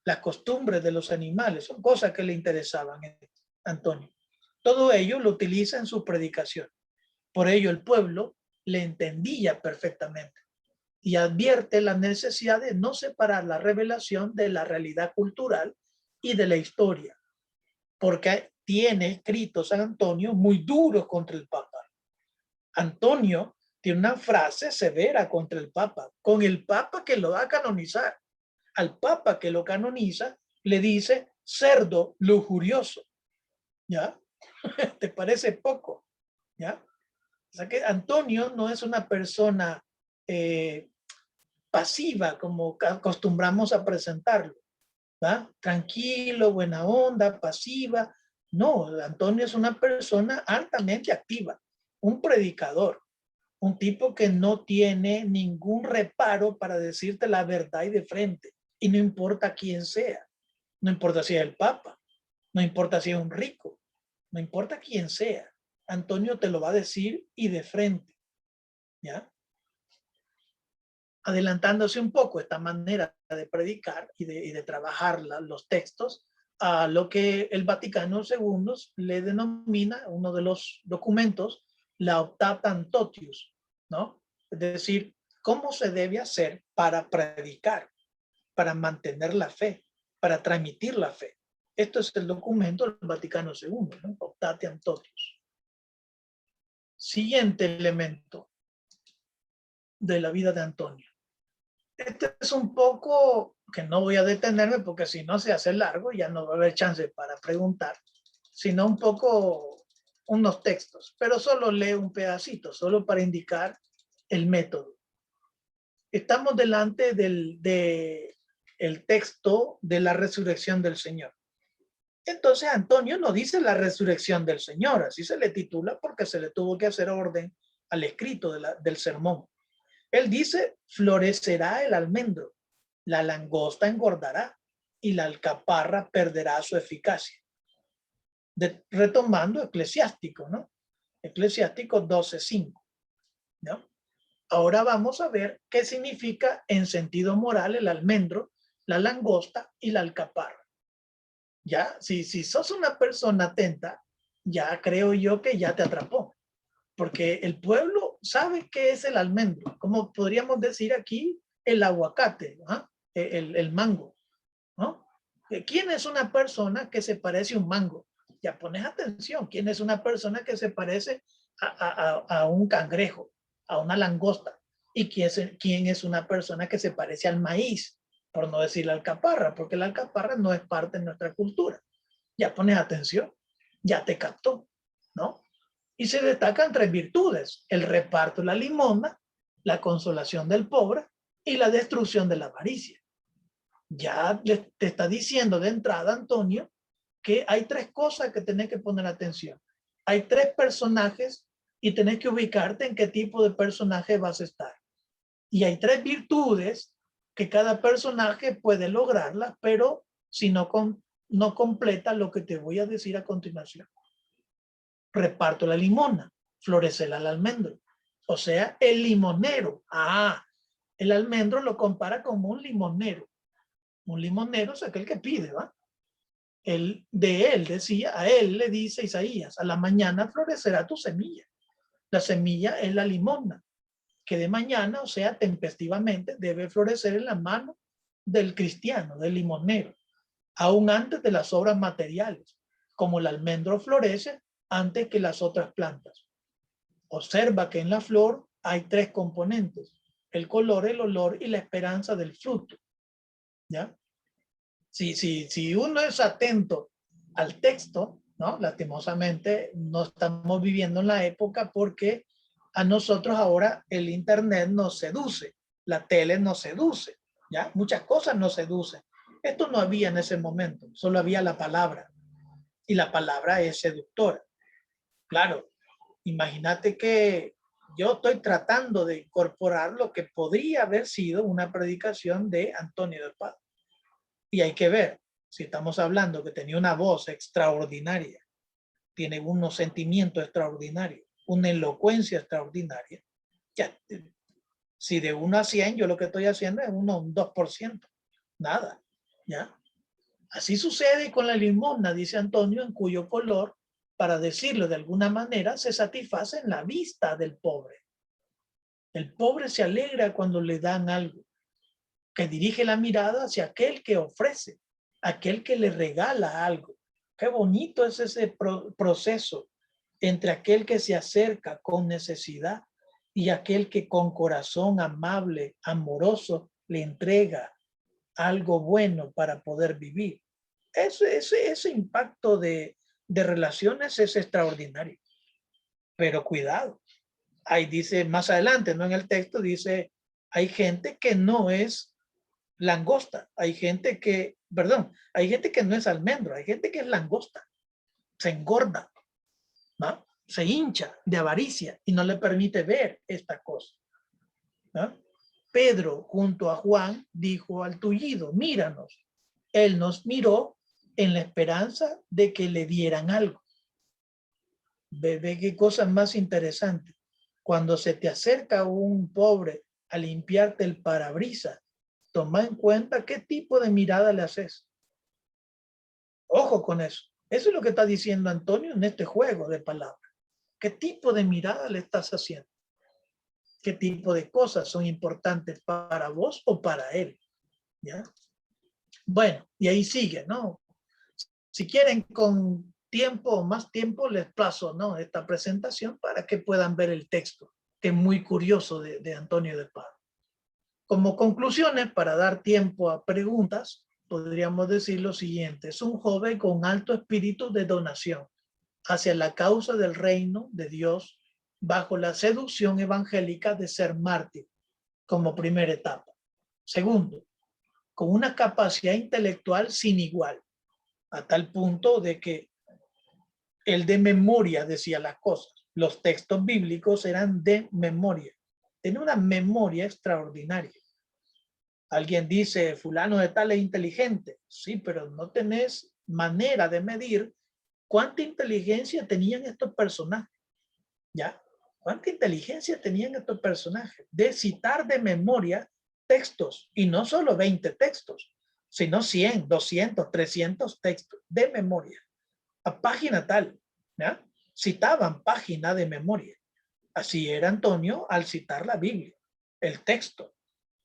Las costumbres de los animales son cosas que le interesaban a Antonio. Todo ello lo utiliza en su predicación. Por ello el pueblo le entendía perfectamente y advierte la necesidad de no separar la revelación de la realidad cultural y de la historia, porque tiene escritos San Antonio muy duros contra el Papa. Antonio tiene una frase severa contra el Papa, con el Papa que lo va a canonizar. Al Papa que lo canoniza le dice cerdo lujurioso, ¿ya? ¿Te parece poco? ¿Ya? O sea que Antonio no es una persona pasiva como acostumbramos a presentarlo, ¿va? Tranquilo, buena onda, pasiva. No, Antonio es una persona altamente activa, un predicador, un tipo que no tiene ningún reparo para decirte la verdad y de frente, y no importa quién sea, no importa si es el Papa, no importa si es un rico, no importa quién sea, Antonio te lo va a decir y de frente, ¿ya? Adelantándose un poco esta manera de predicar y de trabajar los textos a lo que el Vaticano II le denomina, uno de los documentos, la Optata Totius, ¿no? Es decir, cómo se debe hacer para predicar, para mantener la fe, para transmitir la fe. Esto es el documento del Vaticano II, ¿no? Optata Totius. Siguiente elemento de la vida de Antonio. Este es un poco, que no voy a detenerme porque si no se hace largo, ya no va a haber chance para preguntar, sino un poco unos textos, pero solo leo un pedacito, solo para indicar el método. Estamos delante el texto de la resurrección del Señor. Entonces Antonio no dice la resurrección del Señor, así se le titula porque se le tuvo que hacer orden al escrito del sermón. Él dice, florecerá el almendro, la langosta engordará y la alcaparra perderá su eficacia. Retomando Eclesiástico, ¿no? Eclesiástico 12:5, ¿no? Ahora vamos a ver qué significa en sentido moral el almendro, la langosta y la alcaparra. Ya, si sos una persona atenta, ya creo yo que ya te atrapó, porque el pueblo sabe qué es el almendro, como podríamos decir aquí el aguacate, ¿ah? El mango, ¿no? ¿Quién es una persona que se parece a un mango? Ya pones atención, ¿quién es una persona que se parece a un cangrejo, a una langosta? ¿Y quién es una persona que se parece al maíz? Por no decir la alcaparra, porque la alcaparra no es parte de nuestra cultura. Ya pones atención, ya te captó, ¿no? Y se destacan 3 virtudes: el reparto de la limosna, la consolación del pobre y la destrucción de la avaricia. Ya te está diciendo de entrada, Antonio, que hay 3 cosas que tenés que poner atención. Hay 3 personajes y tenés que ubicarte en qué tipo de personaje vas a estar. Y hay 3 virtudes que cada personaje puede lograrlas, pero si no completa lo que te voy a decir a continuación. Reparto la limona, florecerá el almendro. O sea, el limonero. El almendro lo compara como un limonero. Un limonero es aquel que pide, ¿va? De él decía, a él le dice Isaías, a la mañana florecerá tu semilla. La semilla es la limona, que de mañana, o sea, tempestivamente, debe florecer en la mano del cristiano, del limonero, aún antes de las obras materiales, como el almendro florece antes que las otras plantas. Observa que en la flor hay 3 componentes: el color, el olor y la esperanza del fruto. ¿Ya? Si uno es atento al texto, ¿no? Lastimosamente no estamos viviendo en la época porque a nosotros ahora el internet nos seduce, la tele nos seduce, ¿ya? Muchas cosas nos seducen. Esto no había en ese momento, solo había la palabra, y la palabra es seductora. Claro, imagínate que yo estoy tratando de incorporar lo que podría haber sido una predicación de Antonio del Pado. Y hay que ver, si estamos hablando que tenía una voz extraordinaria, tiene unos sentimientos extraordinarios, una elocuencia extraordinaria, ya, si de 1 a 100, yo lo que estoy haciendo es un 2%, nada, ¿ya? Así sucede con la limosna, dice Antonio, en cuyo color, para decirlo de alguna manera, se satisface en la vista del pobre. El pobre se alegra cuando le dan algo, que dirige la mirada hacia aquel que ofrece, aquel que le regala algo. Qué bonito es ese proceso entre aquel que se acerca con necesidad y aquel que con corazón amable, amoroso, le entrega algo bueno para poder vivir. Ese impacto de relaciones es extraordinario. Pero cuidado, ahí dice más adelante, no en el texto, dice, hay gente que no es langosta, hay gente que no es almendro, hay gente que es langosta, se engorda, ¿no? Se hincha de avaricia y no le permite ver esta cosa, ¿no? Pedro junto a Juan dijo al tullido, míranos. Él nos miró en la esperanza de que le dieran algo. Ve qué cosa más interesante. Cuando se te acerca un pobre a limpiarte el parabrisas, toma en cuenta qué tipo de mirada le haces. Ojo con eso. Eso es lo que está diciendo Antonio en este juego de palabras. ¿Qué tipo de mirada le estás haciendo? ¿Qué tipo de cosas son importantes para vos o para él? ¿Ya? Bueno, y ahí sigue, ¿no? Si quieren con tiempo o más tiempo, les paso, ¿no?, esta presentación para que puedan ver el texto, que es muy curioso de Antonio de Pado. Como conclusiones, para dar tiempo a preguntas, podríamos decir lo siguiente: es un joven con alto espíritu de donación hacia la causa del reino de Dios bajo la seducción evangélica de ser mártir como primera etapa. Segundo, con una capacidad intelectual sin igual, a tal punto de que él de memoria decía las cosas. Los textos bíblicos eran de memoria. Tiene una memoria extraordinaria. Alguien dice, fulano de tal es inteligente. Sí, pero no tenés manera de medir cuánta inteligencia tenían estos personajes. ¿Ya? ¿Cuánta inteligencia tenían estos personajes? De citar de memoria textos, y no solo 20 textos, sino 100, 200, 300 textos de memoria. A página tal, ¿ya? Citaban página de memoria. Así era Antonio al citar la Biblia, el texto.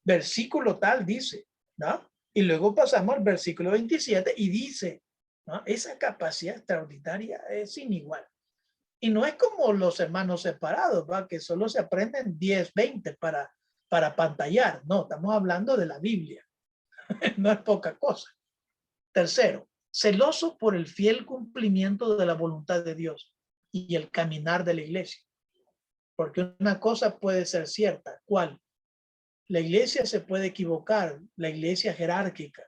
Versículo tal dice, ¿no? Y luego pasamos al versículo 27 y dice, ¿no? Esa capacidad extraordinaria es sin igual. Y no es como los hermanos separados, ¿va? Que solo se aprenden 10, 20 para pantallar. No, estamos hablando de la Biblia. No es poca cosa. Tercero, celoso por el fiel cumplimiento de la voluntad de Dios y el caminar de la iglesia. Porque una cosa puede ser cierta. ¿Cuál? La iglesia se puede equivocar, la iglesia jerárquica.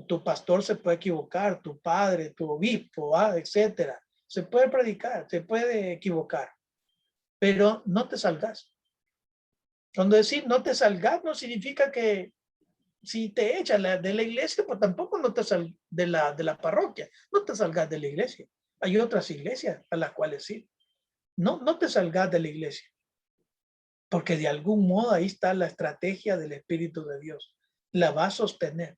Tu pastor se puede equivocar, tu padre, tu obispo, etcétera. Se puede predicar, se puede equivocar, pero no te salgas. Cuando decir no te salgas no significa que si te echan de la iglesia, pues tampoco no te salgas de la parroquia, no te salgas de la iglesia. Hay otras iglesias a las cuales sí. No te salgas de la iglesia, porque de algún modo ahí está la estrategia del Espíritu de Dios. La va a sostener,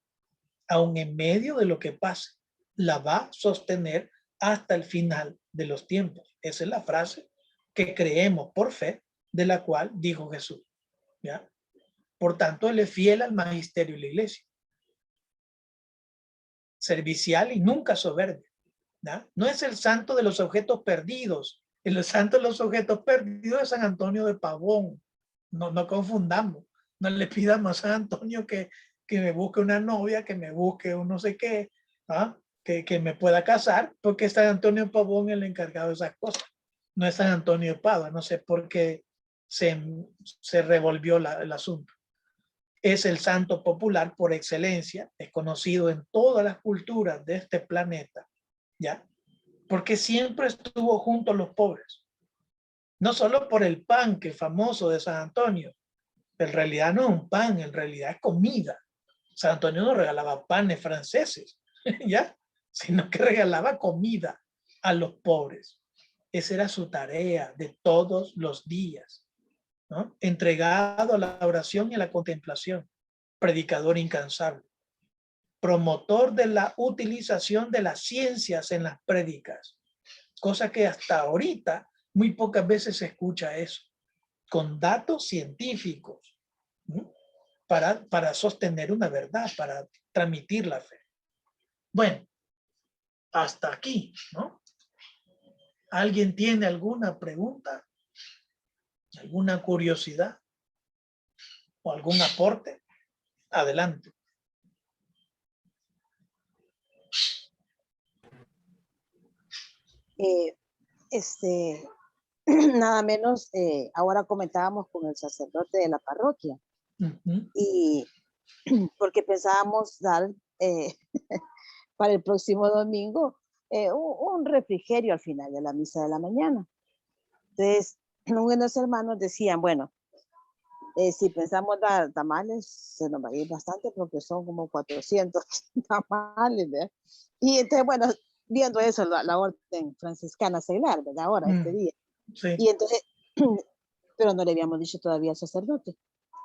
aun en medio de lo que pase, la va a sostener hasta el final de los tiempos. Esa es la frase que creemos por fe, de la cual dijo Jesús. ¿Ya? Por tanto, él es fiel al magisterio de la iglesia. Servicial y nunca soberbio. ¿Ya? No es el santo de los objetos perdidos. El santo de los objetos perdidos es San Antonio de Pavón. No confundamos. No le pidamos a San Antonio que me busque una novia, que me busque un no sé qué, ¿ah? Que me pueda casar, porque San Antonio de Pavón es el encargado de esas cosas. No es San Antonio de Padua. No sé por qué se revolvió el asunto. Es el santo popular por excelencia, es conocido en todas las culturas de este planeta, ¿ya? Porque siempre estuvo junto a los pobres. No solo por el pan, que es famoso de San Antonio, en realidad no es un pan, en realidad es comida. San Antonio no regalaba panes franceses, ¿ya? Sino que regalaba comida a los pobres. Esa era su tarea de todos los días, ¿no? Entregado a la oración y a la contemplación, predicador incansable, promotor de la utilización de las ciencias en las prédicas, cosa que hasta ahorita muy pocas veces se escucha eso, con datos científicos, ¿no? para sostener una verdad, para transmitir la fe. Bueno, hasta aquí, ¿no? ¿Alguien tiene alguna pregunta? ¿Alguna curiosidad? ¿O algún aporte? Adelante. Nada menos, ahora comentábamos con el sacerdote de la parroquia, y porque pensábamos dar para el próximo domingo un refrigerio al final de la misa de la mañana. Entonces, unos hermanos decían, bueno, si pensamos dar tamales, se nos va a ir bastante porque son como 400 tamales, ¿verdad? Y entonces, bueno, viendo eso, la orden franciscana seglar, ¿verdad? Ahora, este día. Sí. Y entonces, pero no le habíamos dicho todavía al sacerdote.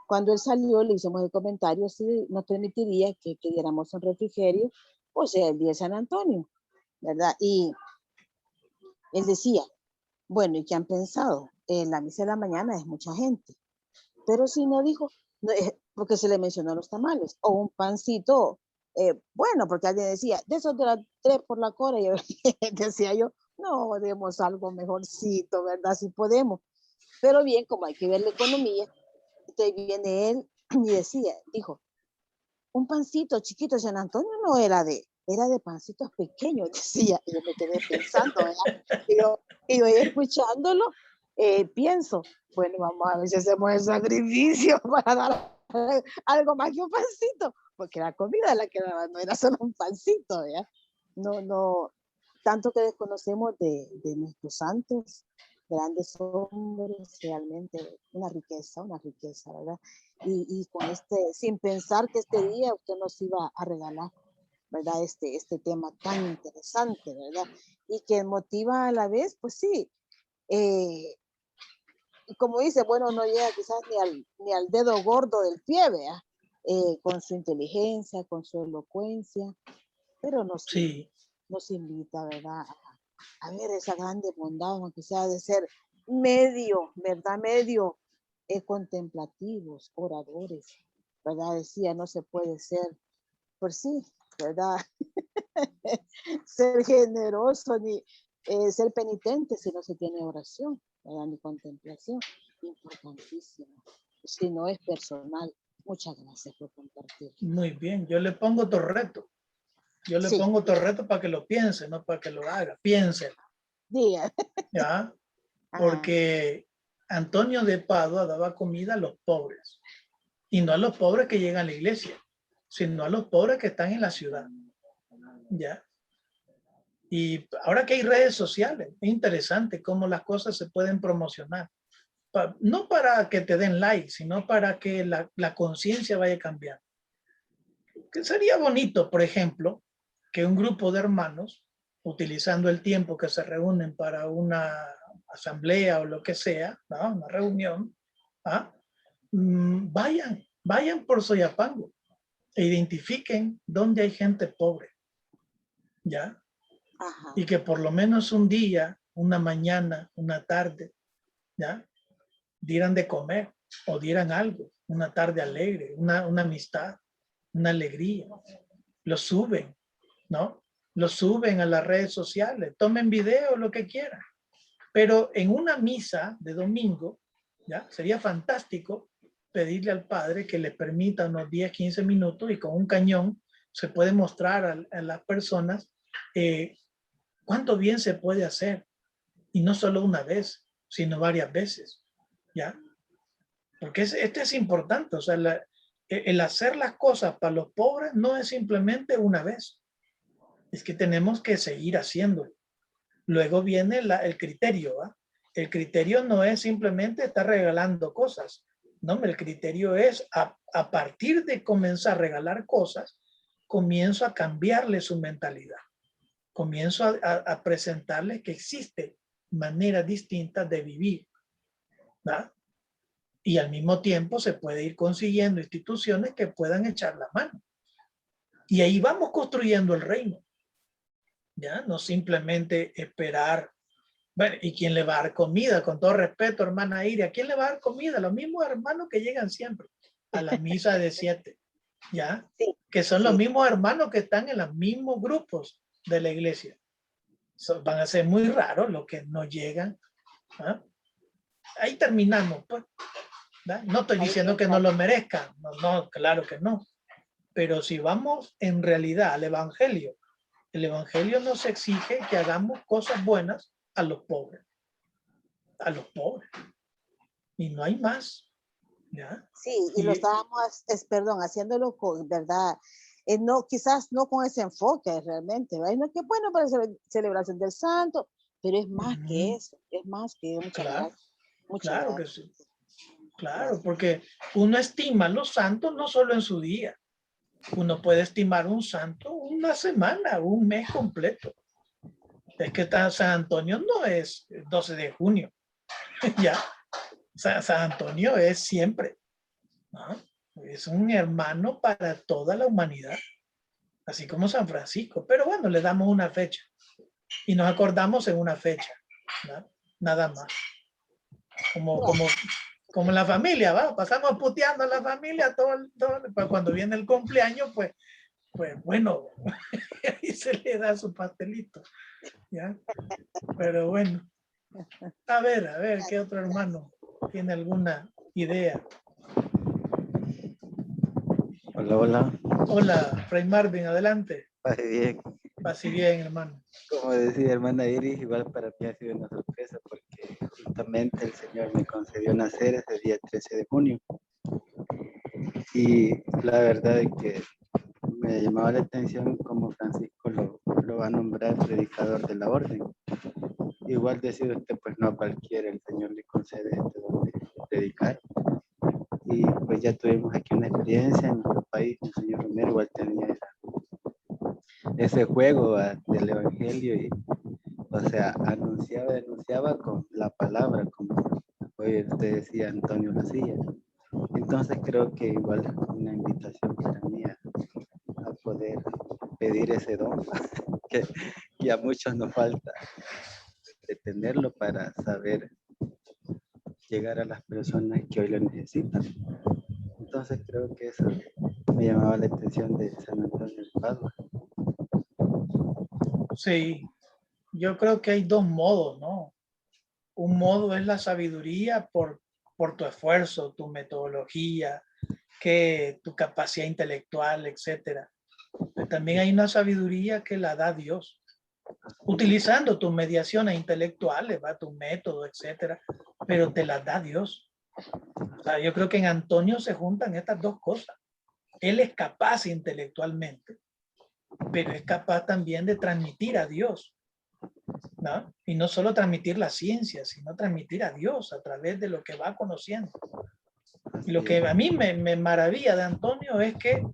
Cuando él salió, le hicimos el comentario si nos permitiría que diéramos un refrigerio, o sea, el día de San Antonio, ¿verdad? Y él decía, bueno, ¿y qué han pensado? En la misa de la mañana es mucha gente, pero si no dijo, no, porque se le mencionó los tamales, o un pancito, bueno, porque alguien decía, de esos de las 3 por la cora, y decía yo, no, demos algo mejorcito, ¿verdad? Si podemos. Pero bien, como hay que ver la economía, entonces viene él y decía, dijo, un pancito chiquito, San Antonio no era de pancitos pequeños, decía, y yo me quedé pensando, ¿verdad? Y yo escuchándolo, pienso, bueno, vamos a ver si hacemos el sacrificio para dar algo más que un pancito, porque la comida la que daba no era solo un pancito, ¿verdad? No, tanto que desconocemos de nuestros santos, grandes hombres, realmente una riqueza, ¿verdad? Y con sin pensar que este día usted nos iba a regalar, ¿verdad? Este tema tan interesante, ¿verdad? Y que motiva a la vez, pues sí, y como dice, bueno, no llega quizás ni al dedo gordo del pie, ¿verdad? Con su inteligencia, con su elocuencia, pero Sí, nos invita, ¿verdad? A ver esa grande bondad, aunque sea de ser medio, ¿verdad? Medio contemplativos, oradores, ¿verdad? Decía, no se puede ser, pues sí, ¿verdad? Ser generoso ni ser penitente si no se tiene oración, ¿verdad? Ni contemplación, importantísimo. Si no es personal. Muchas gracias por compartir. muy bien. Yo le pongo otro reto. Yo le Sí, pongo otro reto para que lo piense, no para que lo haga. Piénselo, diga. ¿ya? Ajá. Porque Antonio de Padua daba comida a los pobres. Y no a los pobres que llegan a la iglesia, sino a los pobres que están en la ciudad. ¿Ya? Y ahora que hay redes sociales, es interesante cómo las cosas se pueden promocionar. No para que te den like, sino para que la conciencia vaya cambiando. Que sería bonito, por ejemplo, que un grupo de hermanos, utilizando el tiempo que se reúnen para una asamblea o lo que sea, ¿no? Una reunión, ¿ah? Vayan por Soyapango e identifiquen dónde hay gente pobre, ¿ya? Ajá. Y que por lo menos un día, una mañana, una tarde, ¿ya? Dieran de comer o dieran algo, una tarde alegre, una amistad, una alegría. Lo suben, ¿no? Lo suben a las redes sociales, tomen video, lo que quieran. Pero en una misa de domingo, ¿ya? Sería fantástico pedirle al Padre que le permita unos 10, 15 minutos y con un cañón se puede mostrar a las personas cuánto bien se puede hacer. Y no solo una vez, sino varias veces, ¿ya? Porque este es importante, o sea, el hacer las cosas para los pobres no es simplemente una vez, es que tenemos que seguir haciéndolo. Luego viene el criterio, ¿va? El criterio no es simplemente estar regalando cosas, no, el criterio es a partir de comenzar a regalar cosas, comienzo a cambiarle su mentalidad, comienzo a presentarle que existe maneras distintas de vivir, ¿va? Y al mismo tiempo se puede ir consiguiendo instituciones que puedan echar la mano. Y ahí vamos construyendo el reino. ¿Ya? No simplemente esperar. Bueno, ¿y quién le va a dar comida? Con todo respeto, hermana Iria, ¿quién le va a dar comida? Los mismos hermanos que llegan siempre a la misa de 7, ¿ya? Sí, Que son sí. los mismos hermanos que están en los mismos grupos de la iglesia. Van a ser muy raros los que no llegan. ¿Ah? Ahí terminamos, pues. ¿verdad? No estoy diciendo que no lo merezcan, no, claro que no. Pero si vamos en realidad al Evangelio, el Evangelio nos exige que hagamos cosas buenas a los pobres. A los pobres. Y no hay más. ¿Ya? Sí, y lo estábamos, perdón, haciéndolo con, ¿verdad? No, quizás no con ese enfoque realmente, ¿verdad? No, que bueno para la celebración del santo, pero es más que eso, es más que muchas claro, gracias. Muchas claro que gracias. sí. Claro, Gracias. porque uno estima los santos no solo en su día. Uno puede estimar un santo una semana, un mes completo. Es que San Antonio no es 12 de junio. Ya. San Antonio es siempre. ¿No? Es un hermano para toda la humanidad. Así como San Francisco. Pero bueno, le damos una fecha. Y nos acordamos en una fecha. ¿no? Nada más. Como en la familia, ¿va? Pasamos puteando a la familia pues cuando viene el cumpleaños, pues bueno, y se le da su pastelito, ¿ya? Pero bueno, a ver, ¿qué otro hermano tiene alguna idea? Hola, hola. Hola, Fray Marvin, adelante. Pase bien. Pase bien, hermano. Como decía hermana Iris, igual para mí ha sido una sorpresa porque justamente el Señor me concedió nacer ese día 13 de junio. Y la verdad es que me llamaba la atención cómo Francisco lo va a nombrar predicador de la orden. Igual decía usted, pues no a cualquiera el Señor le concede este don de predicar. Y pues ya tuvimos aquí una experiencia en nuestro país. El señor Romero igual tenía ese juego del Evangelio y, o sea, denunciaba con la palabra, como hoy usted decía Antonio Lacilla. Entonces creo que igual es una invitación para mí a poder pedir ese don que a muchos nos falta de tenerlo para saber llegar a las personas que hoy lo necesitan. Entonces creo que eso me llamaba la atención de San Antonio de Padua. Sí, yo creo que hay dos modos, ¿no? Un modo es la sabiduría por tu esfuerzo, tu metodología, que tu capacidad intelectual, etcétera. Pero también hay una sabiduría que la da Dios, utilizando tus mediaciones intelectuales, ¿va? Tu método, etcétera, pero te las da Dios. O sea, yo creo que en Antonio se juntan estas dos cosas. Él es capaz intelectualmente, pero es capaz también de transmitir a Dios, ¿no? Y no solo transmitir la ciencia, sino transmitir a Dios a través de lo que va conociendo. Y lo que a mí me maravilla de Antonio es que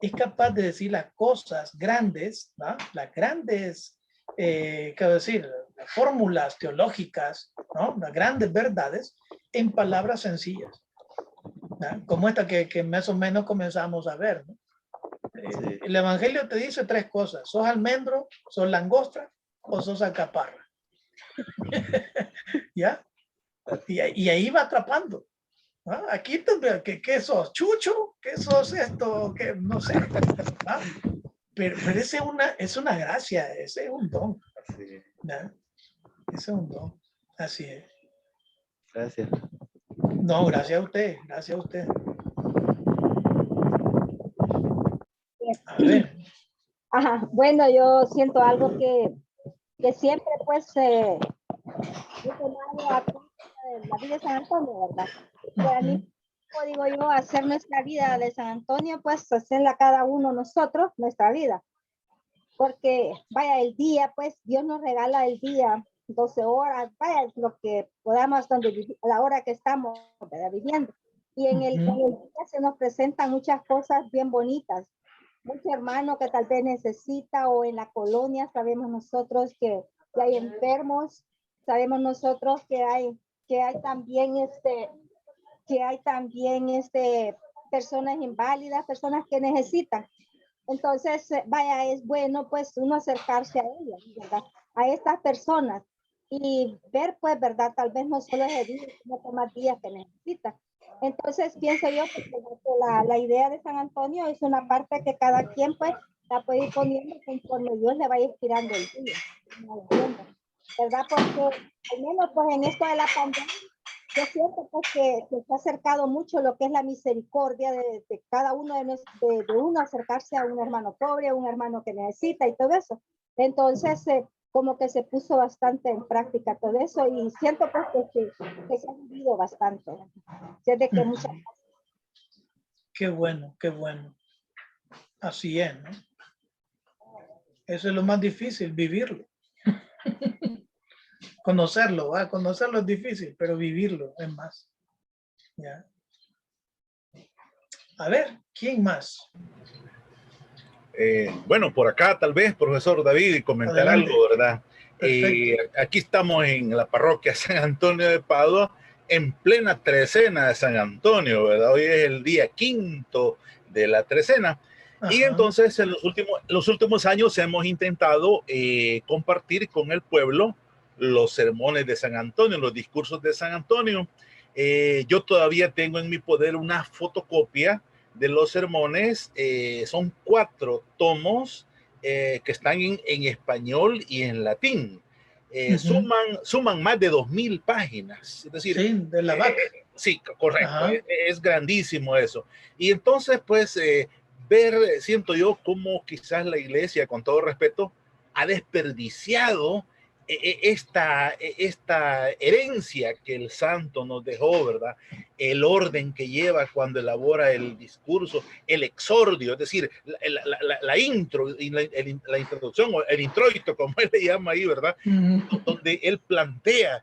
es capaz de decir las cosas grandes, ¿no? Las grandes, quiero decir, las fórmulas teológicas, ¿no? Las grandes verdades en palabras sencillas, ¿no? Como esta que más o menos comenzamos a ver, ¿no? Sí. El Evangelio te dice tres cosas: sos almendro, sos langosta o sos alcaparra. ¿Ya? Y ahí va atrapando. ¿No? Aquí, ¿qué sos? ¿Chucho? ¿Qué sos esto? ¿Qué? No sé. ¿No? Pero ese es una gracia, ese es un don. Sí. ¿No? Ese es un don. Así es. Gracias. No, gracias a usted, gracias a usted. A ver. Ajá, bueno, yo siento algo que siempre pues he tomado a cuenta de la vida de San Antonio, ¿verdad? Para mí, como digo yo, hacer nuestra vida de San Antonio, pues hacerla cada uno nosotros, nuestra vida. Porque vaya, el día, pues Dios nos regala el día, 12 horas, vaya, lo que podamos, donde, a la hora que estamos, ¿verdad? Viviendo. Y en el día se nos presentan muchas cosas bien bonitas. Mucho hermano que tal vez necesita, o en la colonia sabemos nosotros que hay enfermos, sabemos nosotros que hay también personas inválidas, personas que necesitan. Entonces, vaya, es bueno pues uno acercarse a ellas, ¿verdad? A estas personas y ver pues, ¿verdad? Tal vez no solo es el día, sino que más días que necesitan. Entonces, pienso yo que la idea de San Antonio es una parte que cada quien pues la puede ir poniendo conforme Dios le vaya inspirando el día, ¿verdad? Porque al menos pues en esto de la pandemia, yo siento pues que se ha acercado mucho lo que es la misericordia de cada uno de uno, acercarse a un hermano pobre, a un hermano que necesita y todo eso. Entonces, como que se puso bastante en práctica todo eso y siento pues que se ha vivido bastante. Desde que muchas... Qué bueno, qué bueno. Así es, ¿no? Eso es lo más difícil, vivirlo. Conocerlo, ¿va? Conocerlo es difícil, pero vivirlo es más. ¿Ya? A ver, ¿quién más? Bueno, por acá tal vez, profesor David, y comentar Adelante. algo, ¿verdad? Perfecto. Aquí estamos en la parroquia San Antonio de Padua, en plena trecena de San Antonio, ¿verdad? Hoy es el día 5 de la trecena. Ajá. Y entonces en los últimos años hemos intentado compartir con el pueblo los sermones de San Antonio, los discursos de San Antonio. Yo todavía tengo en mi poder una fotocopia de los sermones. Son 4 tomos que están en español y en latín. Suman más de 2000 páginas. Es decir, sí, de la VAC. Sí, correcto. Es grandísimo eso. Y entonces, pues, ver, siento yo, cómo quizás la iglesia, con todo respeto, ha desperdiciado esta herencia que el santo nos dejó, ¿verdad? El orden que lleva cuando elabora el discurso, el exordio, es decir, la intro, la introducción, o el introito, como él le llama ahí, ¿verdad? Donde él plantea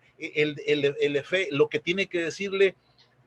lo que tiene que decirle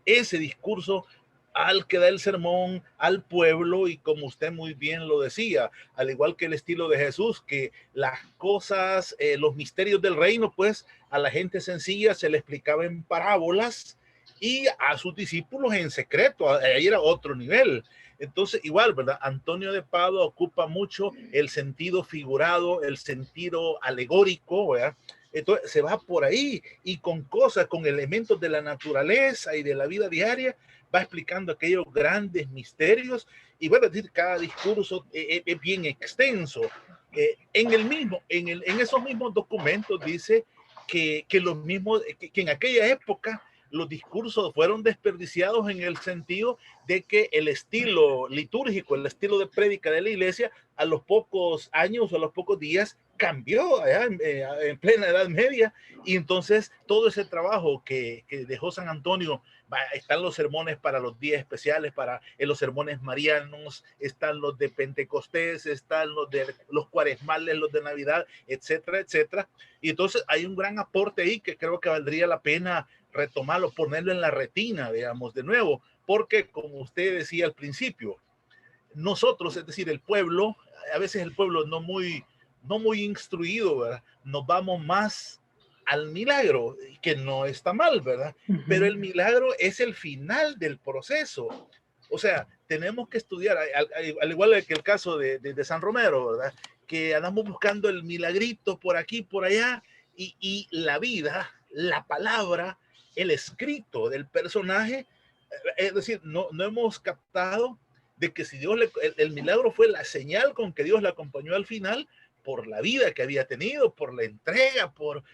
ese discurso al que da el sermón al pueblo, y como usted muy bien lo decía, al igual que el estilo de Jesús, que las cosas, los misterios del reino, pues a la gente sencilla se le explicaba en parábolas y a sus discípulos en secreto. Ahí era otro nivel. Entonces, igual, ¿verdad? Antonio de Padua ocupa mucho el sentido figurado, el sentido alegórico, ¿verdad? Entonces se va por ahí y con cosas, con elementos de la naturaleza y de la vida diaria, va explicando aquellos grandes misterios. Y bueno, es decir, cada discurso es bien extenso. En esos mismos documentos dice que en aquella época los discursos fueron desperdiciados en el sentido de que el estilo litúrgico, el estilo de prédica de la iglesia, a los pocos años o a los pocos días cambió allá en plena Edad Media, y entonces todo ese trabajo que dejó San Antonio, están los sermones para los días especiales, para los sermones marianos, están los de Pentecostés, están los de los cuaresmales, los de Navidad, etcétera, etcétera. Y entonces hay un gran aporte ahí que creo que valdría la pena retomarlo, ponerlo en la retina, digamos, de nuevo, porque como usted decía al principio, nosotros, es decir, el pueblo, a veces el pueblo no muy instruido, ¿verdad? Nos vamos más al milagro, que no está mal, ¿verdad? Pero el milagro es el final del proceso. O sea, tenemos que estudiar, al igual que el caso de San Romero, ¿verdad? Que andamos buscando el milagrito por aquí, por allá, y la vida, la palabra, el escrito del personaje, es decir, no hemos captado de que si Dios el milagro fue la señal con que Dios la acompañó al final, por la vida que había tenido, por la entrega, por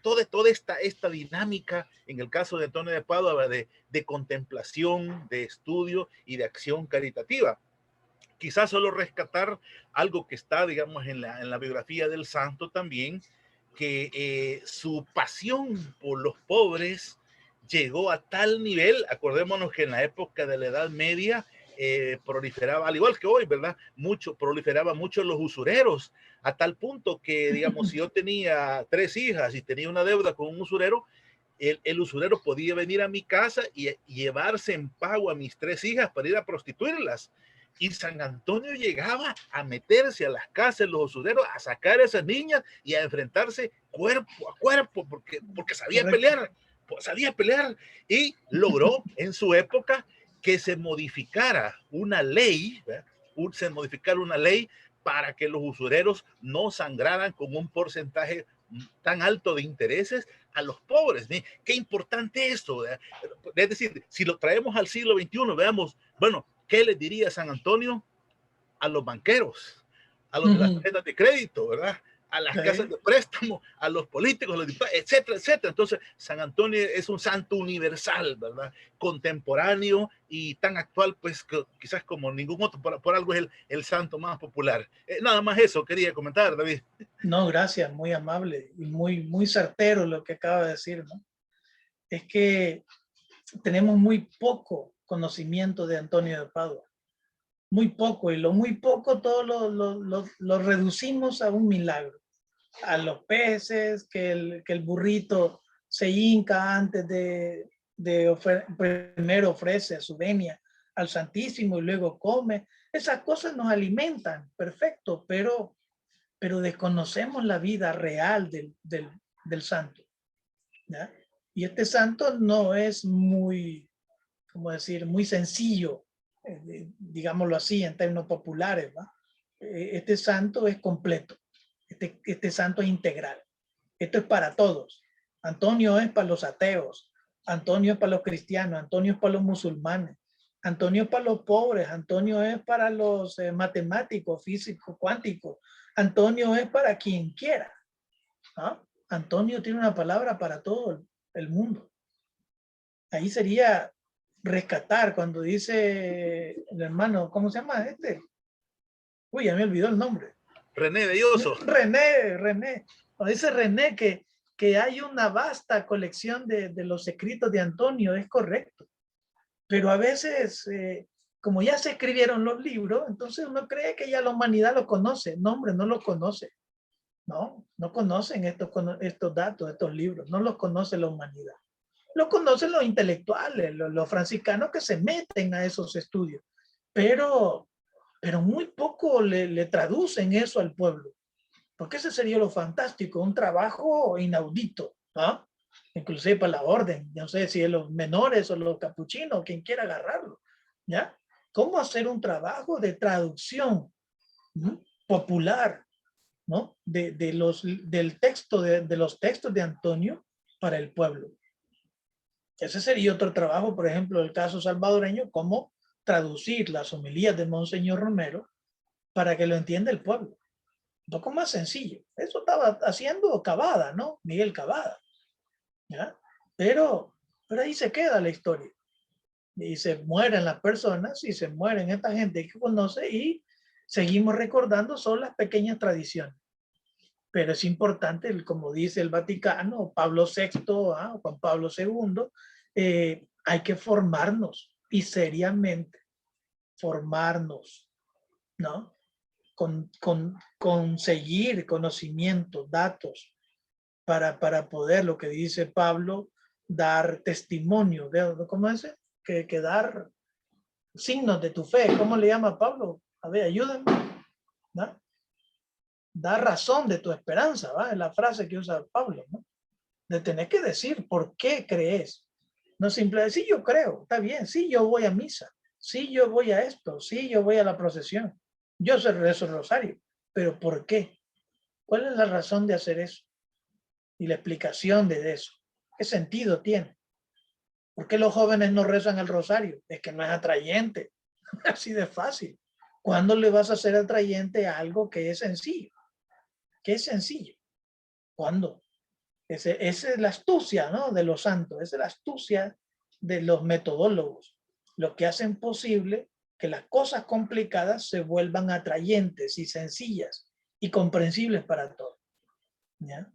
toda esta dinámica, en el caso de Antonio de Padua, de contemplación, de estudio y de acción caritativa. Quizás solo rescatar algo que está, digamos, en la biografía del santo también, que su pasión por los pobres llegó a tal nivel. Acordémonos que en la época de la Edad Media proliferaba, al igual que hoy, ¿verdad? Proliferaba mucho los usureros, a tal punto que, digamos, si yo tenía 3 hijas y tenía una deuda con un usurero, el usurero podía venir a mi casa y llevarse en pago a mis 3 hijas para ir a prostituirlas. Y San Antonio llegaba a meterse a las casas de los usureros, a sacar a esas niñas y a enfrentarse cuerpo a cuerpo, porque sabía pelear, y logró en su época que se modificara una ley, para que los usureros no sangraran con un porcentaje tan alto de intereses a los pobres. Qué importante esto, ¿verdad? Es decir, si lo traemos al siglo XXI, veamos, bueno, ¿qué les diría San Antonio a los banqueros, a los de las tarjetas de crédito, ¿verdad? A las casas de préstamo, a los políticos, a los diputados, etcétera, etcétera? Entonces, San Antonio es un santo universal, ¿verdad? Contemporáneo y tan actual, pues, que quizás como ningún otro, por algo es el santo más popular. Nada más eso quería comentar, David. No, gracias, muy amable y muy certero lo que acaba de decir, ¿no? Es que tenemos muy poco conocimiento de Antonio de Padua, muy poco, y lo muy poco todo lo reducimos a un milagro, a los peces, que el burrito se hinca antes primero ofrece su venia al Santísimo y luego come. Esas cosas nos alimentan, perfecto, pero desconocemos la vida real del santo, ¿ya? Y este santo no es muy, ¿cómo decir?, muy sencillo, digámoslo así, en términos populares, ¿va? Este santo es completo, este santo es integral. Esto es para todos. Antonio es para los ateos, Antonio es para los cristianos, Antonio es para los musulmanes, Antonio es para los pobres, Antonio es para los matemáticos, físicos, cuánticos, Antonio es para quien quiera, ¿no? Antonio tiene una palabra para todo el mundo. Ahí sería rescatar cuando dice el hermano, ¿cómo se llama este? Uy, ya me olvidó el nombre. René Belloso. René. Cuando dice René que hay una vasta colección de los escritos de Antonio, es correcto. Pero a veces, como ya se escribieron los libros, entonces uno cree que ya la humanidad lo conoce. No, hombre, no lo conoce. No conocen estos datos, estos libros. No los conoce la humanidad. Lo conocen los intelectuales, los franciscanos que se meten a esos estudios. Pero muy poco le traducen eso al pueblo. Porque ese sería lo fantástico, un trabajo inaudito, ¿no? Inclusive para la orden, no sé si es los menores o los capuchinos, quien quiera agarrarlo, ¿ya? ¿Cómo hacer un trabajo de traducción popular, ¿no? Del texto, de los textos de Antonio para el pueblo? Ese sería otro trabajo, por ejemplo, el caso salvadoreño, cómo traducir las homilías de Monseñor Romero para que lo entienda el pueblo. Un poco más sencillo. Eso estaba haciendo Cavada, ¿no? Miguel Cavada. ¿Ya? Pero ahí se queda la historia. Y se mueren las personas y se mueren esta gente que conoce y seguimos recordando son las pequeñas tradiciones. Pero es importante, como dice el Vaticano, Pablo VI, Juan Pablo II, hay que formarnos y seriamente formarnos, ¿no? Conseguir conocimientos, datos, para poder, lo que dice Pablo, dar testimonio, ¿cómo es? Que dar signos de tu fe. ¿Cómo le llama Pablo? A ver, ayúdenme. ¿No? Da razón de tu esperanza, ¿va? Es la frase que usa Pablo, ¿no? De tener que decir por qué crees. No simple decir, sí, yo creo, está bien, sí, yo voy a misa, sí, yo voy a esto, sí, yo voy a la procesión, yo rezo el rosario, pero ¿por qué? ¿Cuál es la razón de hacer eso? Y la explicación de eso. ¿Qué sentido tiene? ¿Por qué los jóvenes no rezan el rosario? Es que no es atrayente, así de fácil. ¿Cuándo le vas a hacer atrayente a algo que es sencillo? ¿Qué es sencillo? ¿Cuándo? Esa es la astucia, ¿no? De los santos, esa es la astucia de los metodólogos, lo que hacen posible que las cosas complicadas se vuelvan atrayentes y sencillas y comprensibles para todos. ¿Ya?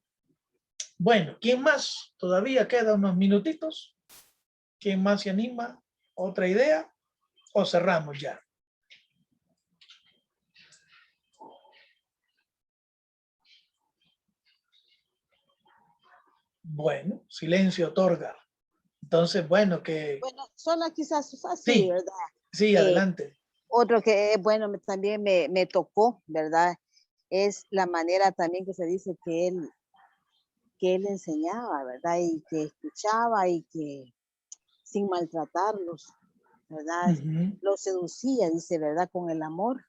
Bueno, ¿quién más? Todavía queda unos minutitos. ¿Quién más se anima? ¿Otra idea? ¿O cerramos ya? Bueno, silencio otorga. Entonces, bueno, Bueno, solo quizás así, sí, ¿verdad? sí, adelante. Otro que, bueno, también me tocó, ¿verdad? Es la manera también que se dice que él enseñaba, ¿verdad? Y que escuchaba y que sin maltratarlos, ¿verdad? Los seducía, dice, ¿verdad? Con el amor.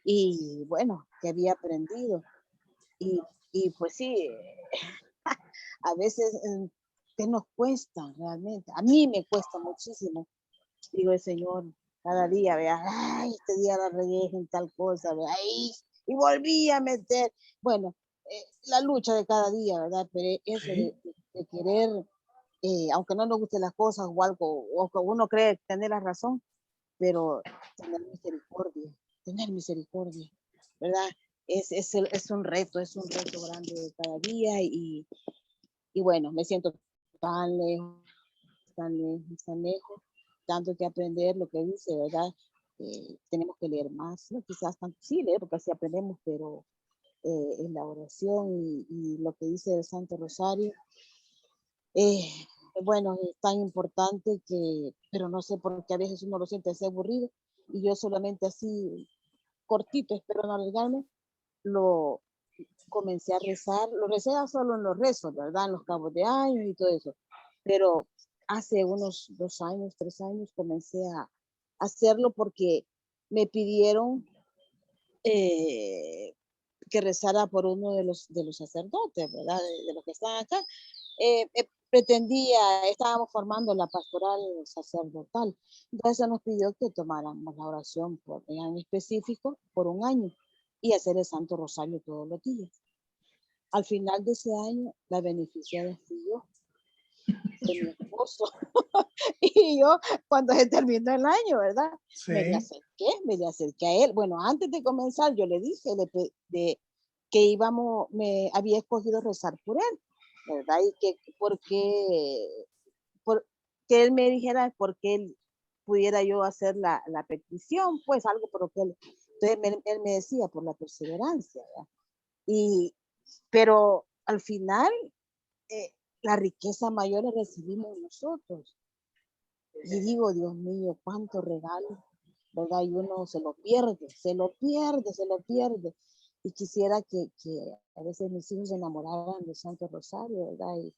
Y bueno, que había aprendido. Y pues sí, a veces que nos cuesta realmente. A mí me cuesta muchísimo. Digo, el Señor, cada día, vea, ay, este día la regué en tal cosa, vea, y volví a meter. Bueno, la lucha de cada día, ¿verdad? Pero eso Sí. de querer, aunque no nos gusten las cosas o algo, o que uno cree tener la razón, pero tener misericordia, ¿verdad? Es un reto grande de cada día y bueno, me siento tan lejos, tan lejos, tanto que aprender lo que dice, ¿verdad? Tenemos que leer más, ¿no? Quizás sí leer porque así aprendemos, pero en la oración y lo que dice el Santo Rosario, bueno, es tan importante pero no sé por qué a veces uno lo siente así aburrido y yo solamente así cortito, espero no alargarme, lo comencé a rezar, lo recé solo en los rezos, ¿verdad? En los cabos de año y todo eso, pero hace unos 2 años, 3 años comencé a hacerlo porque me pidieron que rezara por uno de los sacerdotes, ¿verdad? De los que están acá. Estábamos formando la pastoral sacerdotal. Entonces nos pidió que tomáramos la oración en específico por 1 año y hacer el Santo Rosario todos los días. Al final de ese año, la beneficiaria fui yo. Fue mi esposo. Y yo, cuando se terminó el año, ¿verdad? Sí. Me le acerqué a él. Bueno, antes de comenzar, yo le dije que me había escogido rezar por él, ¿verdad? Y que que él me dijera por qué él pudiera yo hacer la petición, pues algo por lo que él. Entonces él me decía por la perseverancia, ¿verdad? Pero al final, la riqueza mayor la recibimos nosotros. Y digo, Dios mío, cuánto regalo, ¿verdad? Y uno se lo pierde. Y quisiera que a veces mis hijos se enamoraran del Santo Rosario, ¿verdad? Y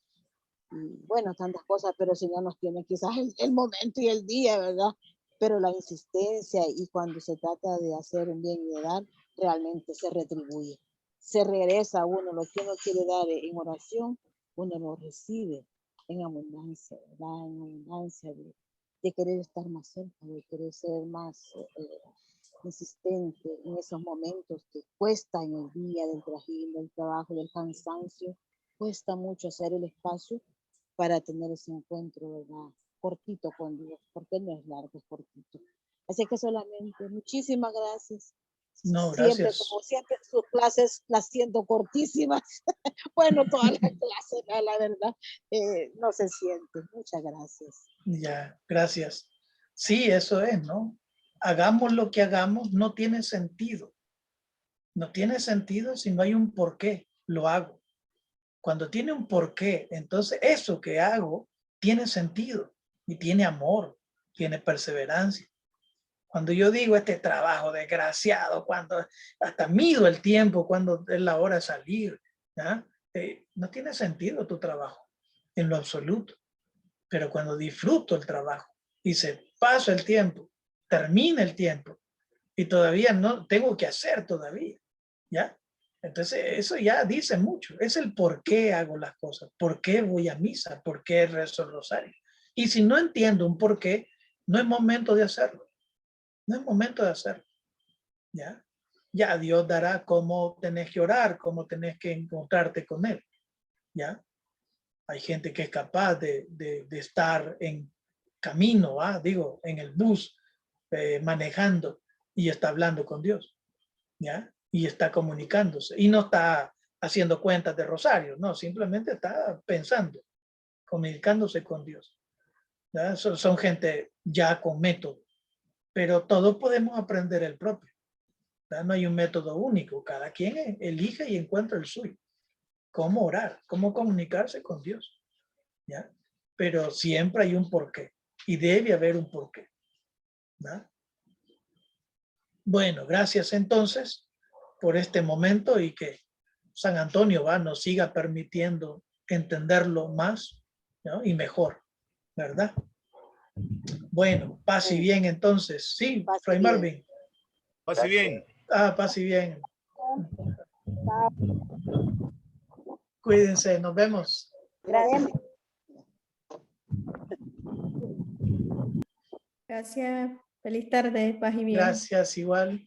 bueno, tantas cosas, pero el Señor nos tiene quizás el momento y el día, ¿verdad? Pero la insistencia y cuando se trata de hacer un bien y de dar, realmente se retribuye. Se regresa a uno lo que uno quiere dar en oración, uno lo recibe en abundancia, ¿verdad? En abundancia de querer estar más cerca, de querer ser más insistente en esos momentos que cuesta en el día del trajín, del trabajo, del cansancio. Cuesta mucho hacer el espacio para tener ese encuentro, ¿verdad? Cortito con Dios, porque no es largo, es cortito. Así que solamente, muchísimas gracias. No, Siempre, gracias. como siempre, sus clases las siento cortísimas. Bueno, todas las clases, la verdad, no se siente. Muchas gracias. Ya, gracias. Sí, eso es, ¿no? Hagamos lo que hagamos, no tiene sentido. No tiene sentido si no hay un porqué, lo hago. Cuando tiene un porqué, entonces eso que hago tiene sentido y tiene amor, tiene perseverancia. Cuando yo digo este trabajo desgraciado, cuando hasta mido el tiempo, cuando es la hora de salir, ¿ya? No tiene sentido tu trabajo en lo absoluto. Pero cuando disfruto el trabajo y se pasa el tiempo, termina el tiempo y todavía no tengo que hacer todavía, ¿ya? Entonces eso ya dice mucho, es el por qué hago las cosas, por qué voy a misa, por qué rezo el rosario. Y si no entiendo un por qué, no es momento de hacerlo, no es momento de hacerlo, ¿ya? Ya Dios dará cómo tenés que orar, cómo tenés que encontrarte con Él, ¿ya? Hay gente que es capaz de estar en camino, digo, en el bus, manejando y está hablando con Dios, ¿ya? Y está comunicándose y no está haciendo cuentas de rosario, no, simplemente está pensando, comunicándose con Dios, ¿ya? Son gente ya con método, pero todos podemos aprender el propio, ¿ya? No hay un método único, cada quien elige y encuentra el suyo, cómo orar, cómo comunicarse con Dios. ¿Ya? Pero siempre hay un porqué y debe haber un porqué, ¿no? Bueno, gracias entonces por este momento y que San Antonio nos siga permitiendo entenderlo más, ¿no? Y mejor, ¿verdad? Bueno, paz y bien entonces. Sí, Fray Marvin. Pase bien. Paz y bien. Cuídense, nos vemos. Gracias. Gracias. Feliz tarde, paz y bien. Gracias, igual.